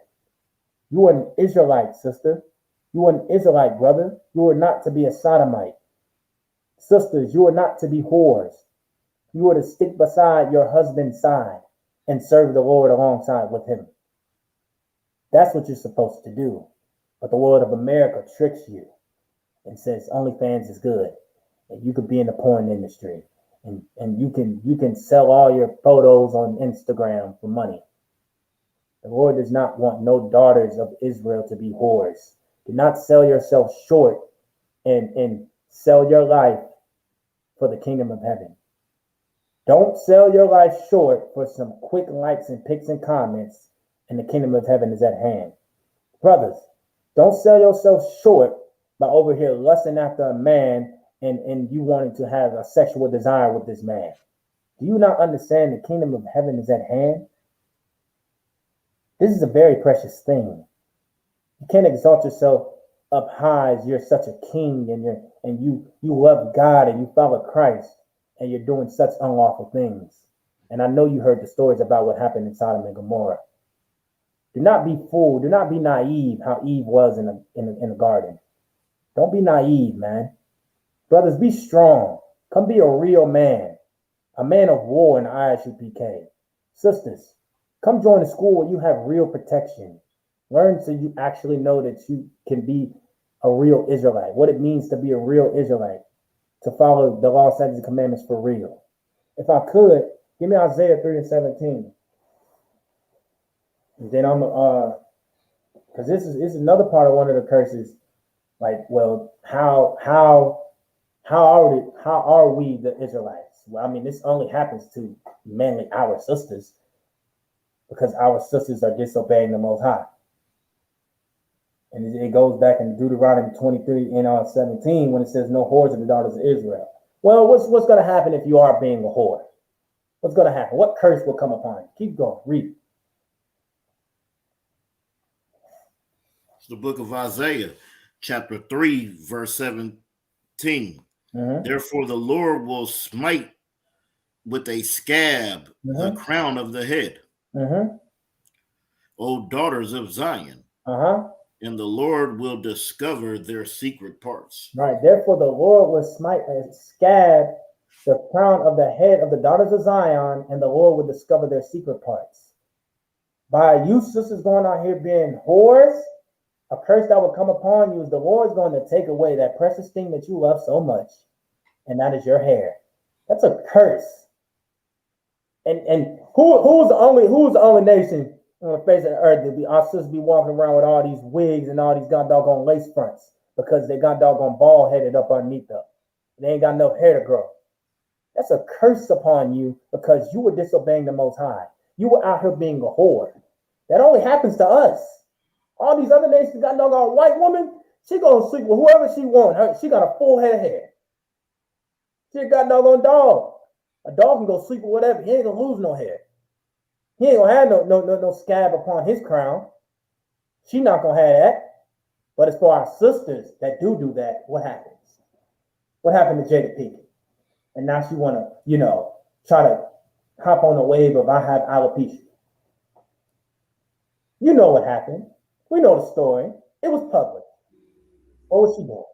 You are an Israelite, sister. You are an Israelite, brother. You are not to be a sodomite. Sisters, you are not to be whores. You are to stick beside your husband's side and serve the Lord alongside with him. That's what you're supposed to do. But the world of America tricks you and says OnlyFans is good. And you could be in the porn industry. And you can sell all your photos on Instagram for money. The Lord does not want no daughters of Israel to be whores. Do not sell yourself short and sell your life for the kingdom of heaven. Don't sell your life short for some quick likes and pics and comments, and the kingdom of heaven is at hand. Brothers, don't sell yourself short by over here lusting after a man and you wanting to have a sexual desire with this man. Do you not understand the kingdom of heaven is at hand? This is a very precious thing. You can't exalt yourself up high as you're such a king and you love God and you follow Christ and you're doing such unlawful things. And I know you heard the stories about what happened in Sodom and Gomorrah. Do not be fooled. Do not be naive how Eve was in the garden. Don't be naive, man. Brothers, be strong. Come be a real man. A man of war in the ISUPK. Sisters, come join a school where you have real protection. Learn so you actually know that you can be a real Israelite. What it means to be a real Israelite. To follow the law, statutes, and commandments for real. If I could, give me Isaiah 3 and 17. And then I'm because this is another part of one of the curses. Like, well, how are we the Israelites? Well, I mean, this only happens to mainly our sisters because our sisters are disobeying the Most High. And it goes back in Deuteronomy 23 and 17 when it says, "No whores of the daughters of Israel." Well, what's going to happen if you are being a whore? What's going to happen? What curse will come upon you? Keep going. Read. It's the book of Isaiah, chapter 3, verse 17. Mm-hmm. Therefore, the Lord will smite with a scab the crown of the head. Mm-hmm. O daughters of Zion. And the Lord will discover their secret parts. Right. Therefore, the Lord will smite a scab the crown of the head of the daughters of Zion, and the Lord will discover their secret parts. By you sisters going out here being whores, a curse that will come upon you is the Lord's going to take away that precious thing that you love so much, and that is your hair. That's a curse. And who's the only nation on the face of the earth that our sisters be walking around with all these wigs and all these god doggone lace fronts because they got doggone bald headed up underneath them. They ain't got enough hair to grow. That's a curse upon you because you were disobeying the Most High. You were out here being a whore. That only happens to us. All these other nations got doggone white woman. She gonna sleep with whoever she want. She got a full head of hair. She got doggone dog. A dog can go sleep with whatever. He ain't gonna lose no hair. He ain't gonna have no scab upon his crown. She not gonna have that. But as for our sisters that do that, what happens? What happened to Jada Pinkett? And now she wanna, try to hop on the wave of I have alopecia. You know what happened. We know the story. It was public. What was she doing?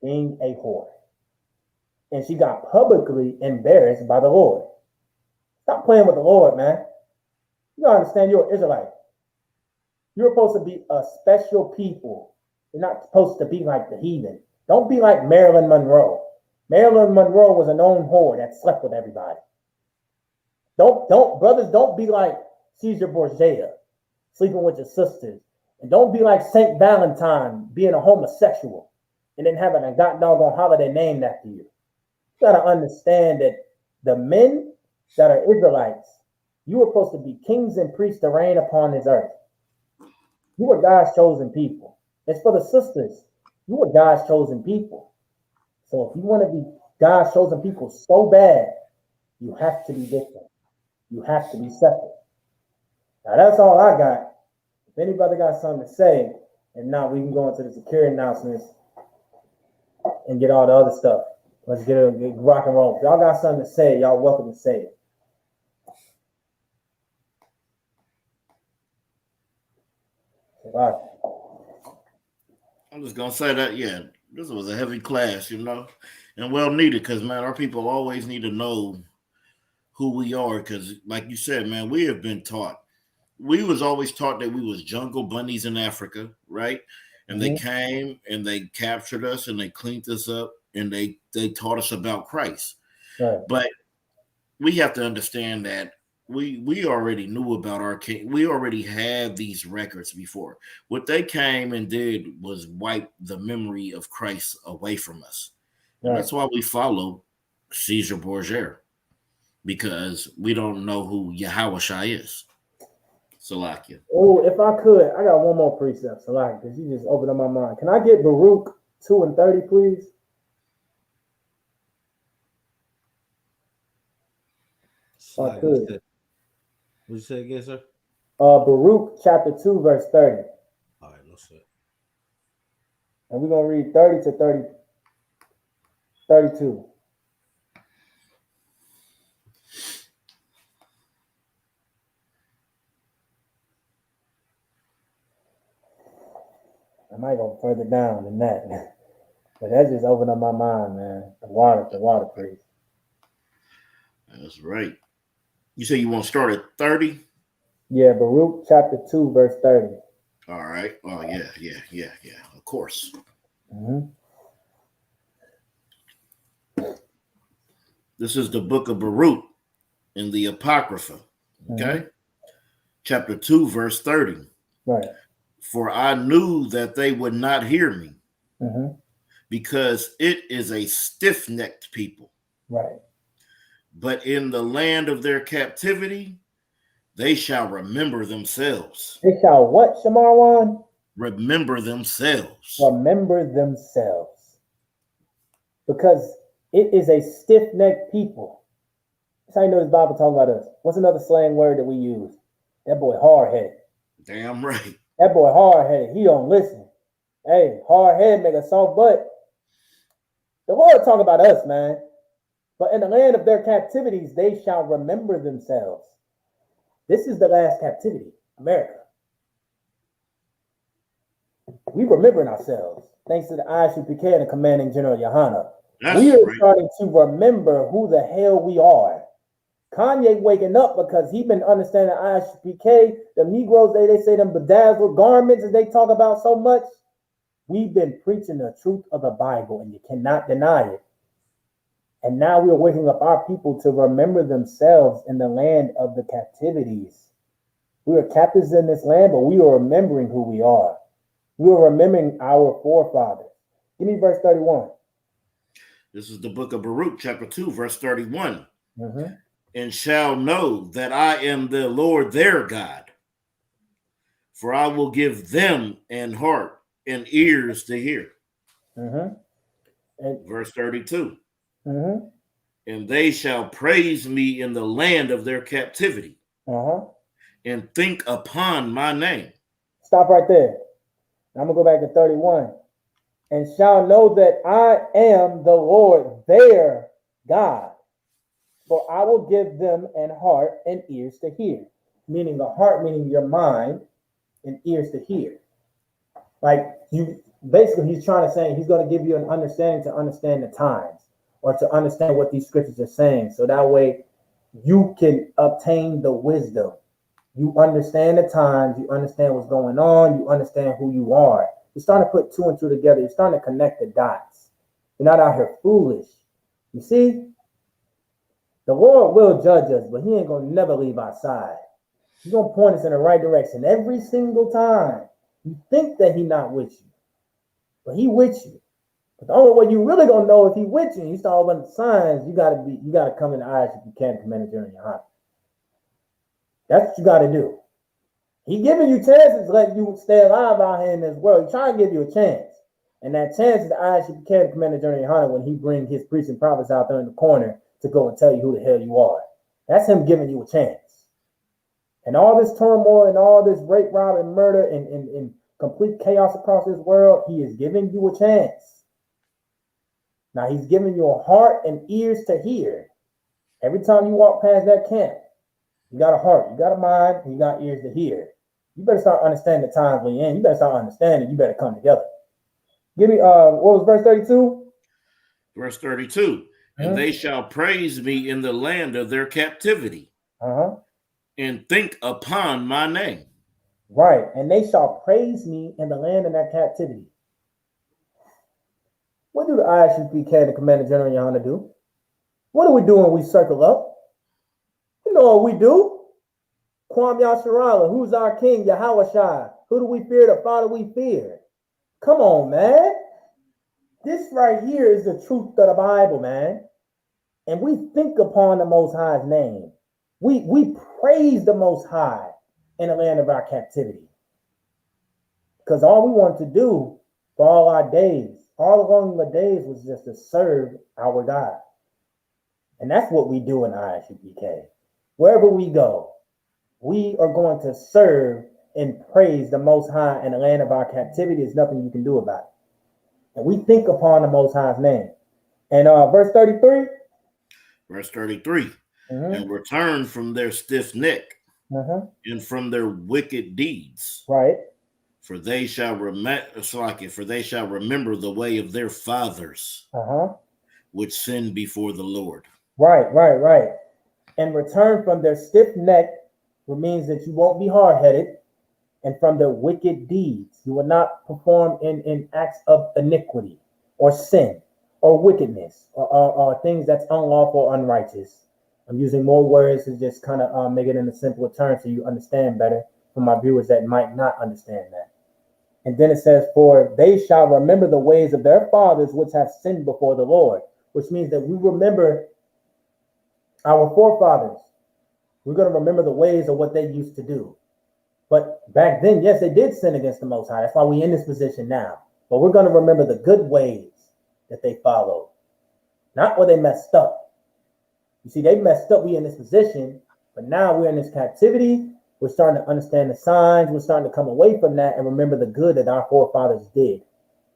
Being a whore. And she got publicly embarrassed by the Lord. Stop playing with the Lord, man. You gotta understand you're an Israelite. You're supposed to be a special people. You're not supposed to be like the heathen. Don't be like Marilyn Monroe. Marilyn Monroe was a known whore that slept with everybody. Brothers, don't be like Caesar Borgia, sleeping with your sisters. And don't be like Saint Valentine, being a homosexual, and then having a god doggone holiday named after you. You gotta understand that the men that are Israelites You were supposed to be kings and priests to reign upon this earth. You were God's chosen people. It's for the sisters. You were God's chosen people. So if you want to be God's chosen people so bad, you have to be different. You have to be separate. Now that's all I got. If anybody got something to say, and now we can go into the security announcements and get all the other stuff. Let's get rock and roll. If y'all got something to say, y'all welcome to say it. Right. I'm just gonna say that, yeah, this was a heavy class, you know, and well needed, because man, our people always need to know who we are, because like you said, man, we have been taught. We was always taught that we was jungle bunnies in Africa, right? And they came and they captured us and they cleaned us up and they taught us about Christ. Right. But we have to understand that we already knew about our king. We already had these records before. What they came and did was wipe the memory of Christ away from us. And that's why we follow Caesar Borgia, because we don't know who Yahushua is. Salakia. Oh, if I could, I got one more precept, Salakia, because you just opened up my mind. Can I get Baruch 2:30, please? I could. What you say again, sir? Baruch chapter 2, verse 30. All right, no sir. And we're going to read 30 to 32. I might go further down than that. But that just opened up my mind, man. The water priest. That's right. You say you want to start at 30? Yeah, Baruch chapter 2, verse 30. All right. Oh, yeah. Of course. This is the book of Baruch in the Apocrypha. Okay. Chapter 2, verse 30. Right. For I knew that they would not hear me, because it is a stiff-necked people. Right. But in the land of their captivity, they shall remember themselves. They shall what, Shamarwan? Remember themselves. Remember themselves. Because it is a stiff-necked people. That's how you know this Bible talking about us. What's another slang word that we use? That boy hard-headed. Damn right. That boy hard-headed. He don't listen. Hey, hard-headed make a soft butt. The Lord talking about us, man. But in the land of their captivities, they shall remember themselves. This is the last captivity, America. We remembering ourselves, thanks to the ISUPK and the Commanding General Yohana. We are starting to remember who the hell we are. Kanye waking up because he been understanding ISUPK, the Negroes, they say them bedazzled garments that they talk about so much. We've been preaching the truth of the Bible, and you cannot deny it. And now we're waking up our people to remember themselves in the land of the captivities. We are captives in this land, but we are remembering who we are. We are remembering our forefathers. Give me verse 31. This is the book of Baruch, chapter 2, verse 31. And shall know that I am the Lord their God, for I will give them an heart and ears to hear. And verse 32. And they shall praise me in the land of their captivity, and think upon my name. Stop right there. I'm going to go back to 31. And shall know that I am the Lord their God, for I will give them an heart and ears to hear. Meaning the heart, meaning your mind, and ears to hear. Like you, basically he's trying to say he's going to give you an understanding to understand the times, or to understand what these scriptures are saying. So that way you can obtain the wisdom. You understand the times, you understand what's going on, you understand who you are. You're starting to put two and two together. You're starting to connect the dots. You're not out here foolish. You see? The Lord will judge us, but he ain't going to never leave our side. He's going to point us in the right direction every single time. You think that he's not with you, but he with you. But the only way you really going to know if he with you, you start opening the signs, you got to come in the eyes if you can't command it during your heart. That's what you got to do. He giving you chances to let you stay alive out here in this world. He's trying to give you a chance. And that chance is the ISUPK, the Commander General Yohana, when he bring his priests and prophets out there in the corner to go and tell you who the hell you are. That's him giving you a chance. And all this turmoil and all this rape, rob, and murder and complete chaos across this world, he is giving you a chance. Now he's giving you a heart and ears to hear. Every time you walk past that camp, you got a heart, you got a mind, and you got ears to hear. You better start understanding the times we're in. You better start understanding. You better come together. Give me, what was verse 32? Verse 32. And they shall praise me in the land of their captivity. And think upon my name. Right. And they shall praise me in the land of their captivity. What do the ISUPK, the Commander General Yohana, do? What do we do when we circle up? You know what we do? Kwam Yasharala, who's our king, Yahweh. Who do we fear? The Father we fear. Come on, man. This right here is the truth of the Bible, man. And we think upon the Most High's name. We praise the Most High in the land of our captivity. Because all we want to do for all our days, all along the days, was just to serve our God. And that's what we do in ISUPK. Wherever we go, we are going to serve and praise the Most High in the land of our captivity. There's nothing you can do about it. And we think upon the Most High's name. And verse 33. Verse 33. And return from their stiff neck and from their wicked deeds. Right. For they shall remember the way of their fathers, which sinned before the Lord. Right. And return from their stiff neck, which means that you won't be hard-headed, and from their wicked deeds. You will not perform in acts of iniquity or sin or wickedness or things that's unlawful or unrighteous. I'm using more words to just kind of make it in a simpler term so you understand better for my viewers that might not understand that. And then it says, for they shall remember the ways of their fathers which have sinned before the Lord, which means that we remember our forefathers. We're going to remember the ways of what they used to do. But back then, yes, they did sin against the Most High. That's why we're in this position now. But we're going to remember the good ways that they followed, not where they messed up. You see, they messed up. We in this position, but now we're in this captivity. We're starting to understand the signs. We're starting to come away from that and remember the good that our forefathers did,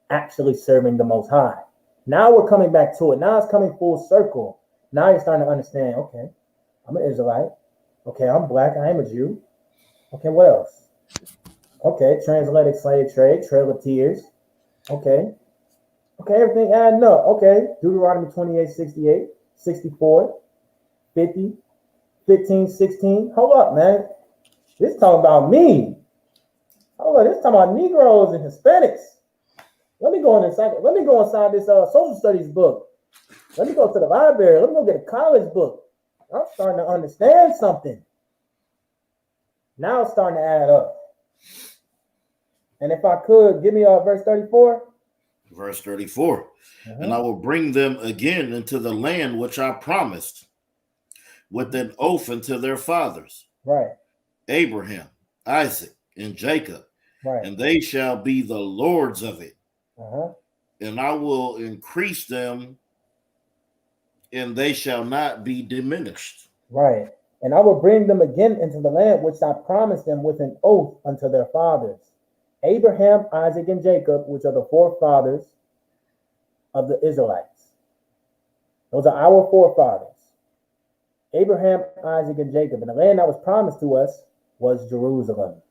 actually serving the Most High. Now we're coming back to it. Now it's coming full circle. Now you're starting to understand, okay, I'm an Israelite. Okay, I'm black. I am a Jew. Okay, what else? Okay, transatlantic slave trade, Trail of Tears. Okay, everything adding up. Okay, Deuteronomy 28, 68, 64, 50, 15, 16. Hold up, man. This is talking about me. Hold on, this is talking about Negroes and Hispanics. Let me go inside this social studies book. Let me go to the library. Let me go get a college book. I'm starting to understand something. Now it's starting to add up. And if I could, give me verse 34. Verse 34. And I will bring them again into the land which I promised with an oath unto their fathers. Right. Abraham, Isaac, and Jacob. Right. And they shall be the lords of it. And I will increase them, and they shall not be diminished. Right. And I will bring them again into the land which I promised them with an oath unto their fathers. Abraham, Isaac, and Jacob, which are the forefathers of the Israelites. Those are our forefathers. Abraham, Isaac, and Jacob. And the land that was promised to us was Jerusalem.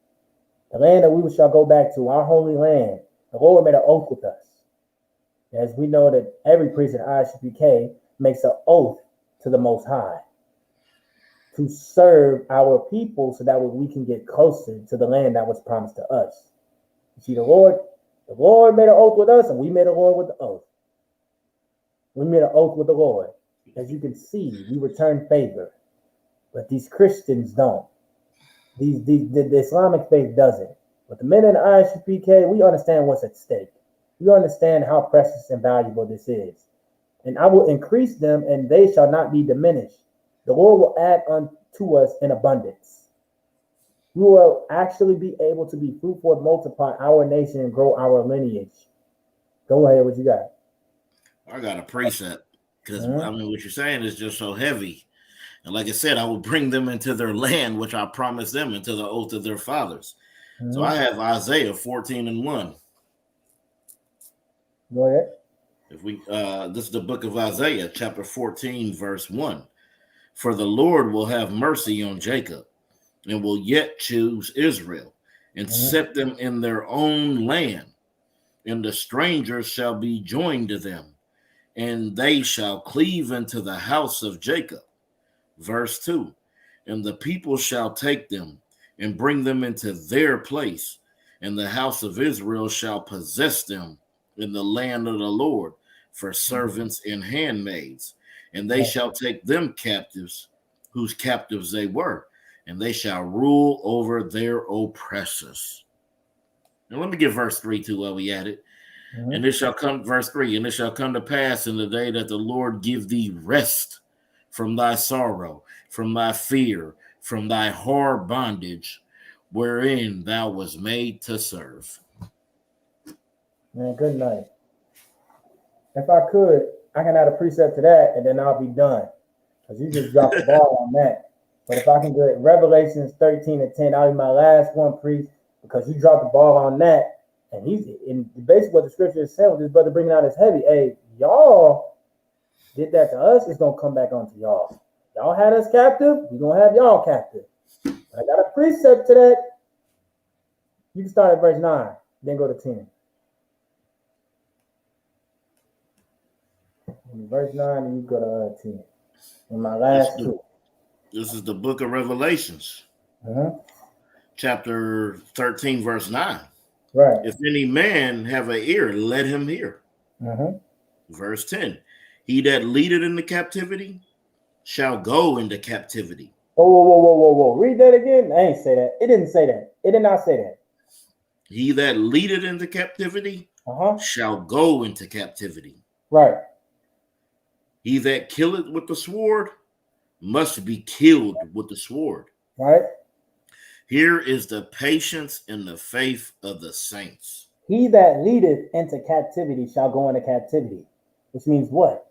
The land that we shall go back to, our holy land. The Lord made an oath with us. As we know that every priest in ISUPK makes an oath to the Most High to serve our people so that we can get closer to the land that was promised to us. You see, the Lord made an oath with us, and we made an oath with the oath. We made an oath with the Lord. As you can see, we return favor, but these Christians don't. The Islamic faith doesn't. But the men in the ISUPK, we understand what's at stake. We understand how precious and valuable this is. And I will increase them, and they shall not be diminished. The Lord will add unto us in abundance. we will actually be able to be fruitful and multiply our nation and grow our lineage. Go ahead, what you got? I got a precept because I mean, what you're saying is just so heavy. And like I said, I will bring them into their land, which I promised them, into the oath of their fathers. So I have Isaiah 14:1. Go ahead. If we this is the book of Isaiah, chapter 14, verse 1. For the Lord will have mercy on Jacob and will yet choose Israel and set them in their own land. And the strangers shall be joined to them, and they shall cleave into the house of Jacob. Verse 2. And the people shall take them and bring them into their place, and the house of Israel shall possess them in the land of the Lord for servants and handmaids. And they shall take them captives, whose captives they were, and they shall rule over their oppressors. Now let me get verse 3 too while we at it. And it shall come, verse 3, and it shall come to pass in the day that the Lord give thee rest from thy sorrow, from thy fear, from thy hard bondage, wherein thou was made to serve. Man, good night. If I could, I can add a precept to that, and then I'll be done. Because you just dropped the ball on that. But if I can get Revelations 13:10, that'll be my last one, priest, because you dropped the ball on that. And he's in basically what the scripture is saying with this brother bringing out his heavy. Hey, y'all did that to us, it's going to come back onto y'all. Y'all had us captive, we're going to have y'all captive. But I got a precept to that. You can start at verse 9, then go to 10. In verse 9, and you go to 10. In my last two. This is the book of Revelations. Chapter 13, verse 9. Right. If any man have an ear, let him hear. Verse 10. He that leadeth into captivity shall go into captivity. Whoa. Read that again. I ain't say that. It didn't say that. It did not say that. He that leadeth into captivity shall go into captivity. Right. He that killeth with the sword must be killed with the sword. Right. Here is the patience and the faith of the saints. He that leadeth into captivity shall go into captivity. Which means what?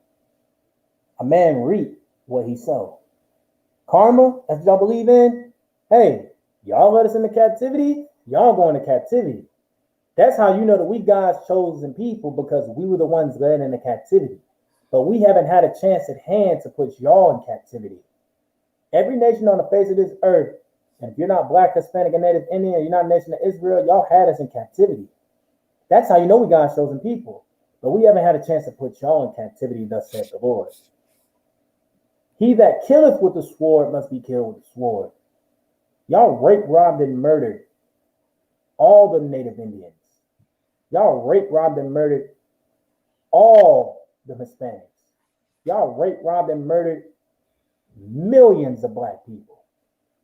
A man reap what he sow. Karma, as y'all believe in, hey, y'all let us into captivity, y'all go into captivity. That's how you know that we God's chosen people, because we were the ones led into captivity. But we haven't had a chance at hand to put y'all in captivity. Every nation on the face of this earth, and if you're not Black, Hispanic, and Native Indian, you're not a nation of Israel, y'all had us in captivity. That's how you know we God's chosen people. But we haven't had a chance to put y'all in captivity, thus saith the Lord. He that killeth with the sword must be killed with the sword. Y'all raped, robbed, and murdered all the Native Indians. Y'all raped, robbed, and murdered all the Hispanics. Y'all raped, robbed, and murdered millions of Black people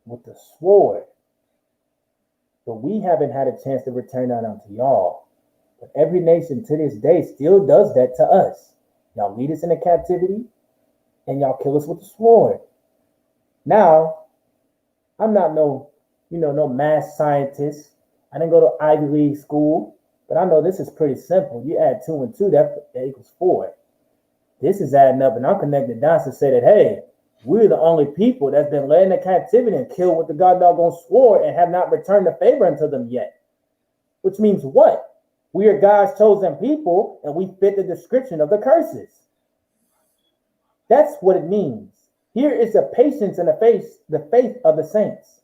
with the sword. But we haven't had a chance to return that unto y'all. But every nation to this day still does that to us. Y'all lead us into captivity, and y'all kill us with the sword. Now, I'm not no math scientist. I didn't go to Ivy League school, but I know this is pretty simple. You add 2 and 2, that equals 4. This is adding up, and I'm connecting dots to say that, hey, we're the only people that's been led into captivity and killed with the god doggone sword and have not returned the favor unto them yet. Which means what? We are God's chosen people, and we fit the description of the curses. That's what it means. Here is the patience and the faith of the saints.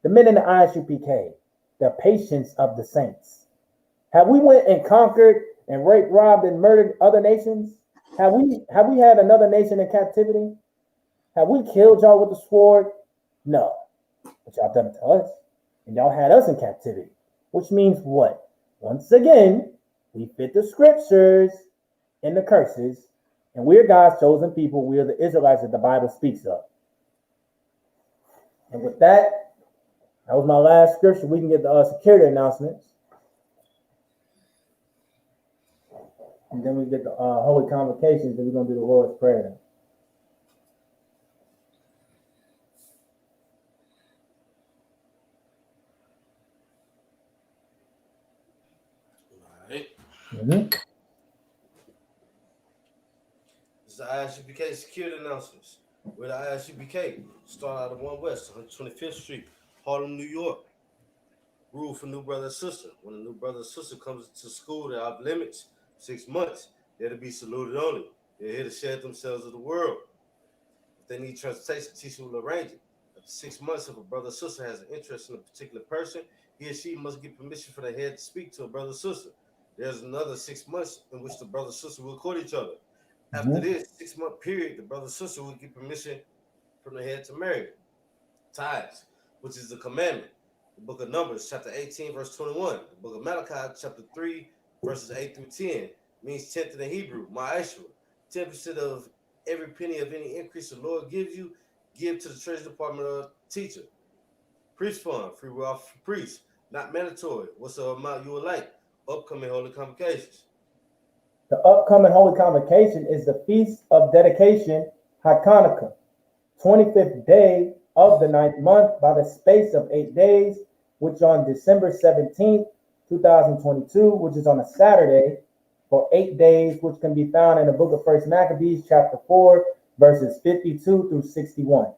The men in the ISUPK, the patience of the saints. Have we went and conquered and raped, robbed, and murdered other nations? Have we had another nation in captivity? Have we killed y'all with the sword? No. But y'all done it to us. And y'all had us in captivity. Which means what? Once again, we fit the scriptures and the curses. And we're God's chosen people. We are the Israelites that the Bible speaks of. And with that, that was my last scripture. We can get the security announcements. And then we get the holy convocations, and we're going to do the Lord's Prayer. Mm-hmm. This is the ISUPK security announcements. We're the ISUPK. Start out of 1 West, 125th Street, Harlem, New York. Rule for new brother and sister. When a new brother and sister comes to school, they're off limits. 6 months. They're to be saluted only. They're here to share themselves with the world. If they need transportation, teacher will arrange it. After 6 months, if a brother or sister has an interest in a particular person, he or she must get permission from the head to speak to a brother or sister. There's another 6 months in which the brother and sister will court each other. After this 6 month period, the brother and sister will get permission from the head to marry. Tithes, which is the commandment. The book of Numbers, chapter 18, verse 21. The book of Malachi, chapter 3, verses 8 through 10, means 10th in the Hebrew, ma'ashra. 10% of every penny of any increase the Lord gives you, give to the treasury department of the teacher. Priest fund, free will for priests, not mandatory. What's the amount you would like? Upcoming holy convocations. The upcoming holy convocation is the Feast of Dedication, Hanukkah, 25th day of the 9th month by the space of 8 days, which on December 17th, 2022, which is on a Saturday, for 8 days, which can be found in the book of 1 Maccabees, chapter 4, verses 52 through 61.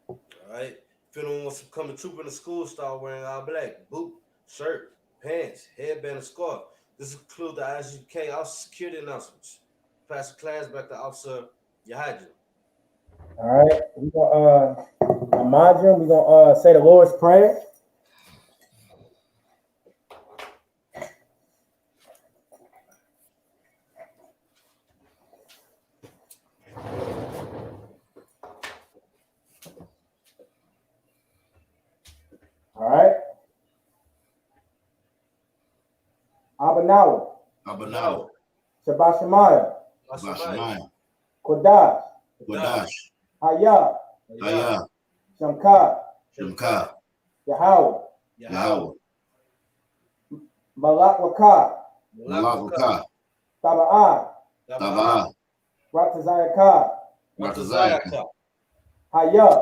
All right. If anyone wants to come and troop in the school, start wearing all black, boot, shirt, pants, headband, and scarf. This includes the ISUPK Officer Security announcements. Pass the class back to Officer Yahidra. All right, we're gonna Amadra, we're gonna say the Lord's Prayer. All right. Abanawa. Abanawa. Shabbat Shemayah. Kodash. Hayah. Shamka. Yahweh. Malak Wakah. Taba'ah. Ratazayakah. Hayah.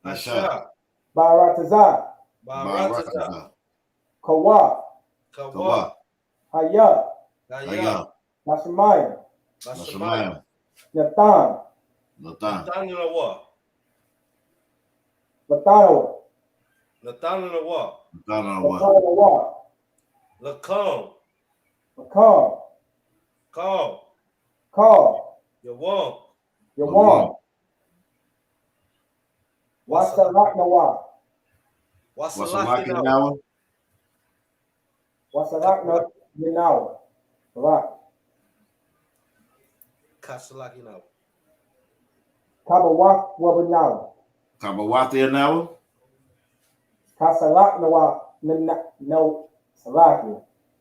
Ashah. Baratazah. Kawa. Hayah. Nashemayah. Nathan. Latanoa. Lakom. Call. Yawam. Wasalaknawa. Wasalaknawa. Right. Kasalakinawa. Kabawak Wabanawa. Kabawathianawa. Kasalaknawa. No, Salaki.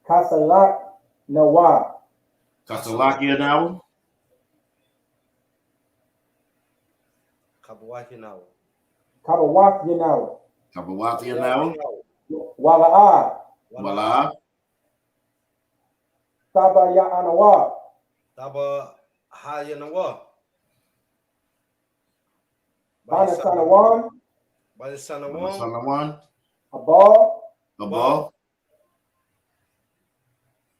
Kasalaknawa. Kasalakianawa. Kabawakinawa. Kabawathianawa. Wala'a. Tabayanawa. Banasanawan. Abal.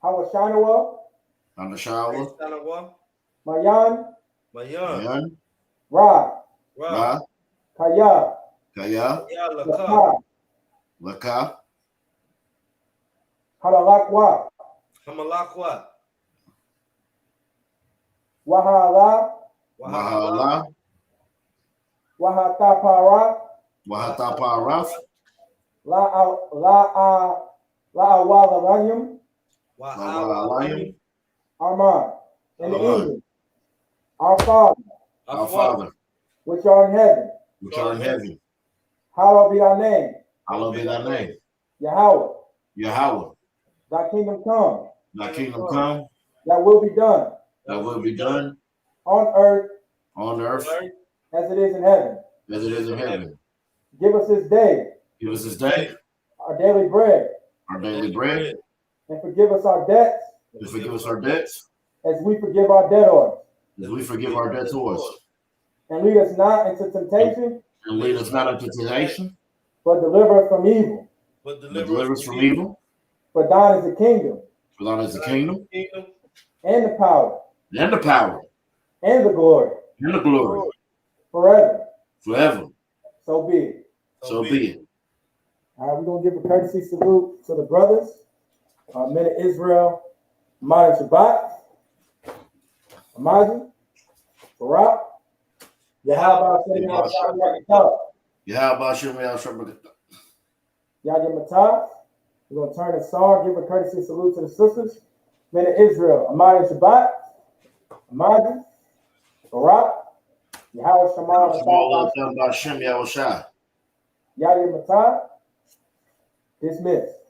Hawashanawa. Mayan. Ra. Kaya. Laka. Hamalakwa. Wahala. Wahatapara. La'awalayim. Arman. In the English. Our Father. Which art in heaven. Hallowed be thy name. Yahweh. Thy kingdom come. That will be done. On earth. As it is in heaven. Give us this day. Our daily bread. And forgive us our debts. As we forgive our debtors. And lead us not into temptation. But deliver us from evil. For thine is the kingdom. For thine is the kingdom. And the power. And the power. And the glory. And the glory. Forever. Forever. So be it. So be it. All right, we're going to give a courtesy salute to the brothers. Men of Israel, Modern Shabbat, Amaji, Barak, Yahweh Yahweh Matah. We're going to turn the song, give a courtesy salute to the sisters. Men of Israel, Modern Shabbat, Amaji, Barak, Yahweh Shema, Yahweh Matah. Dismissed.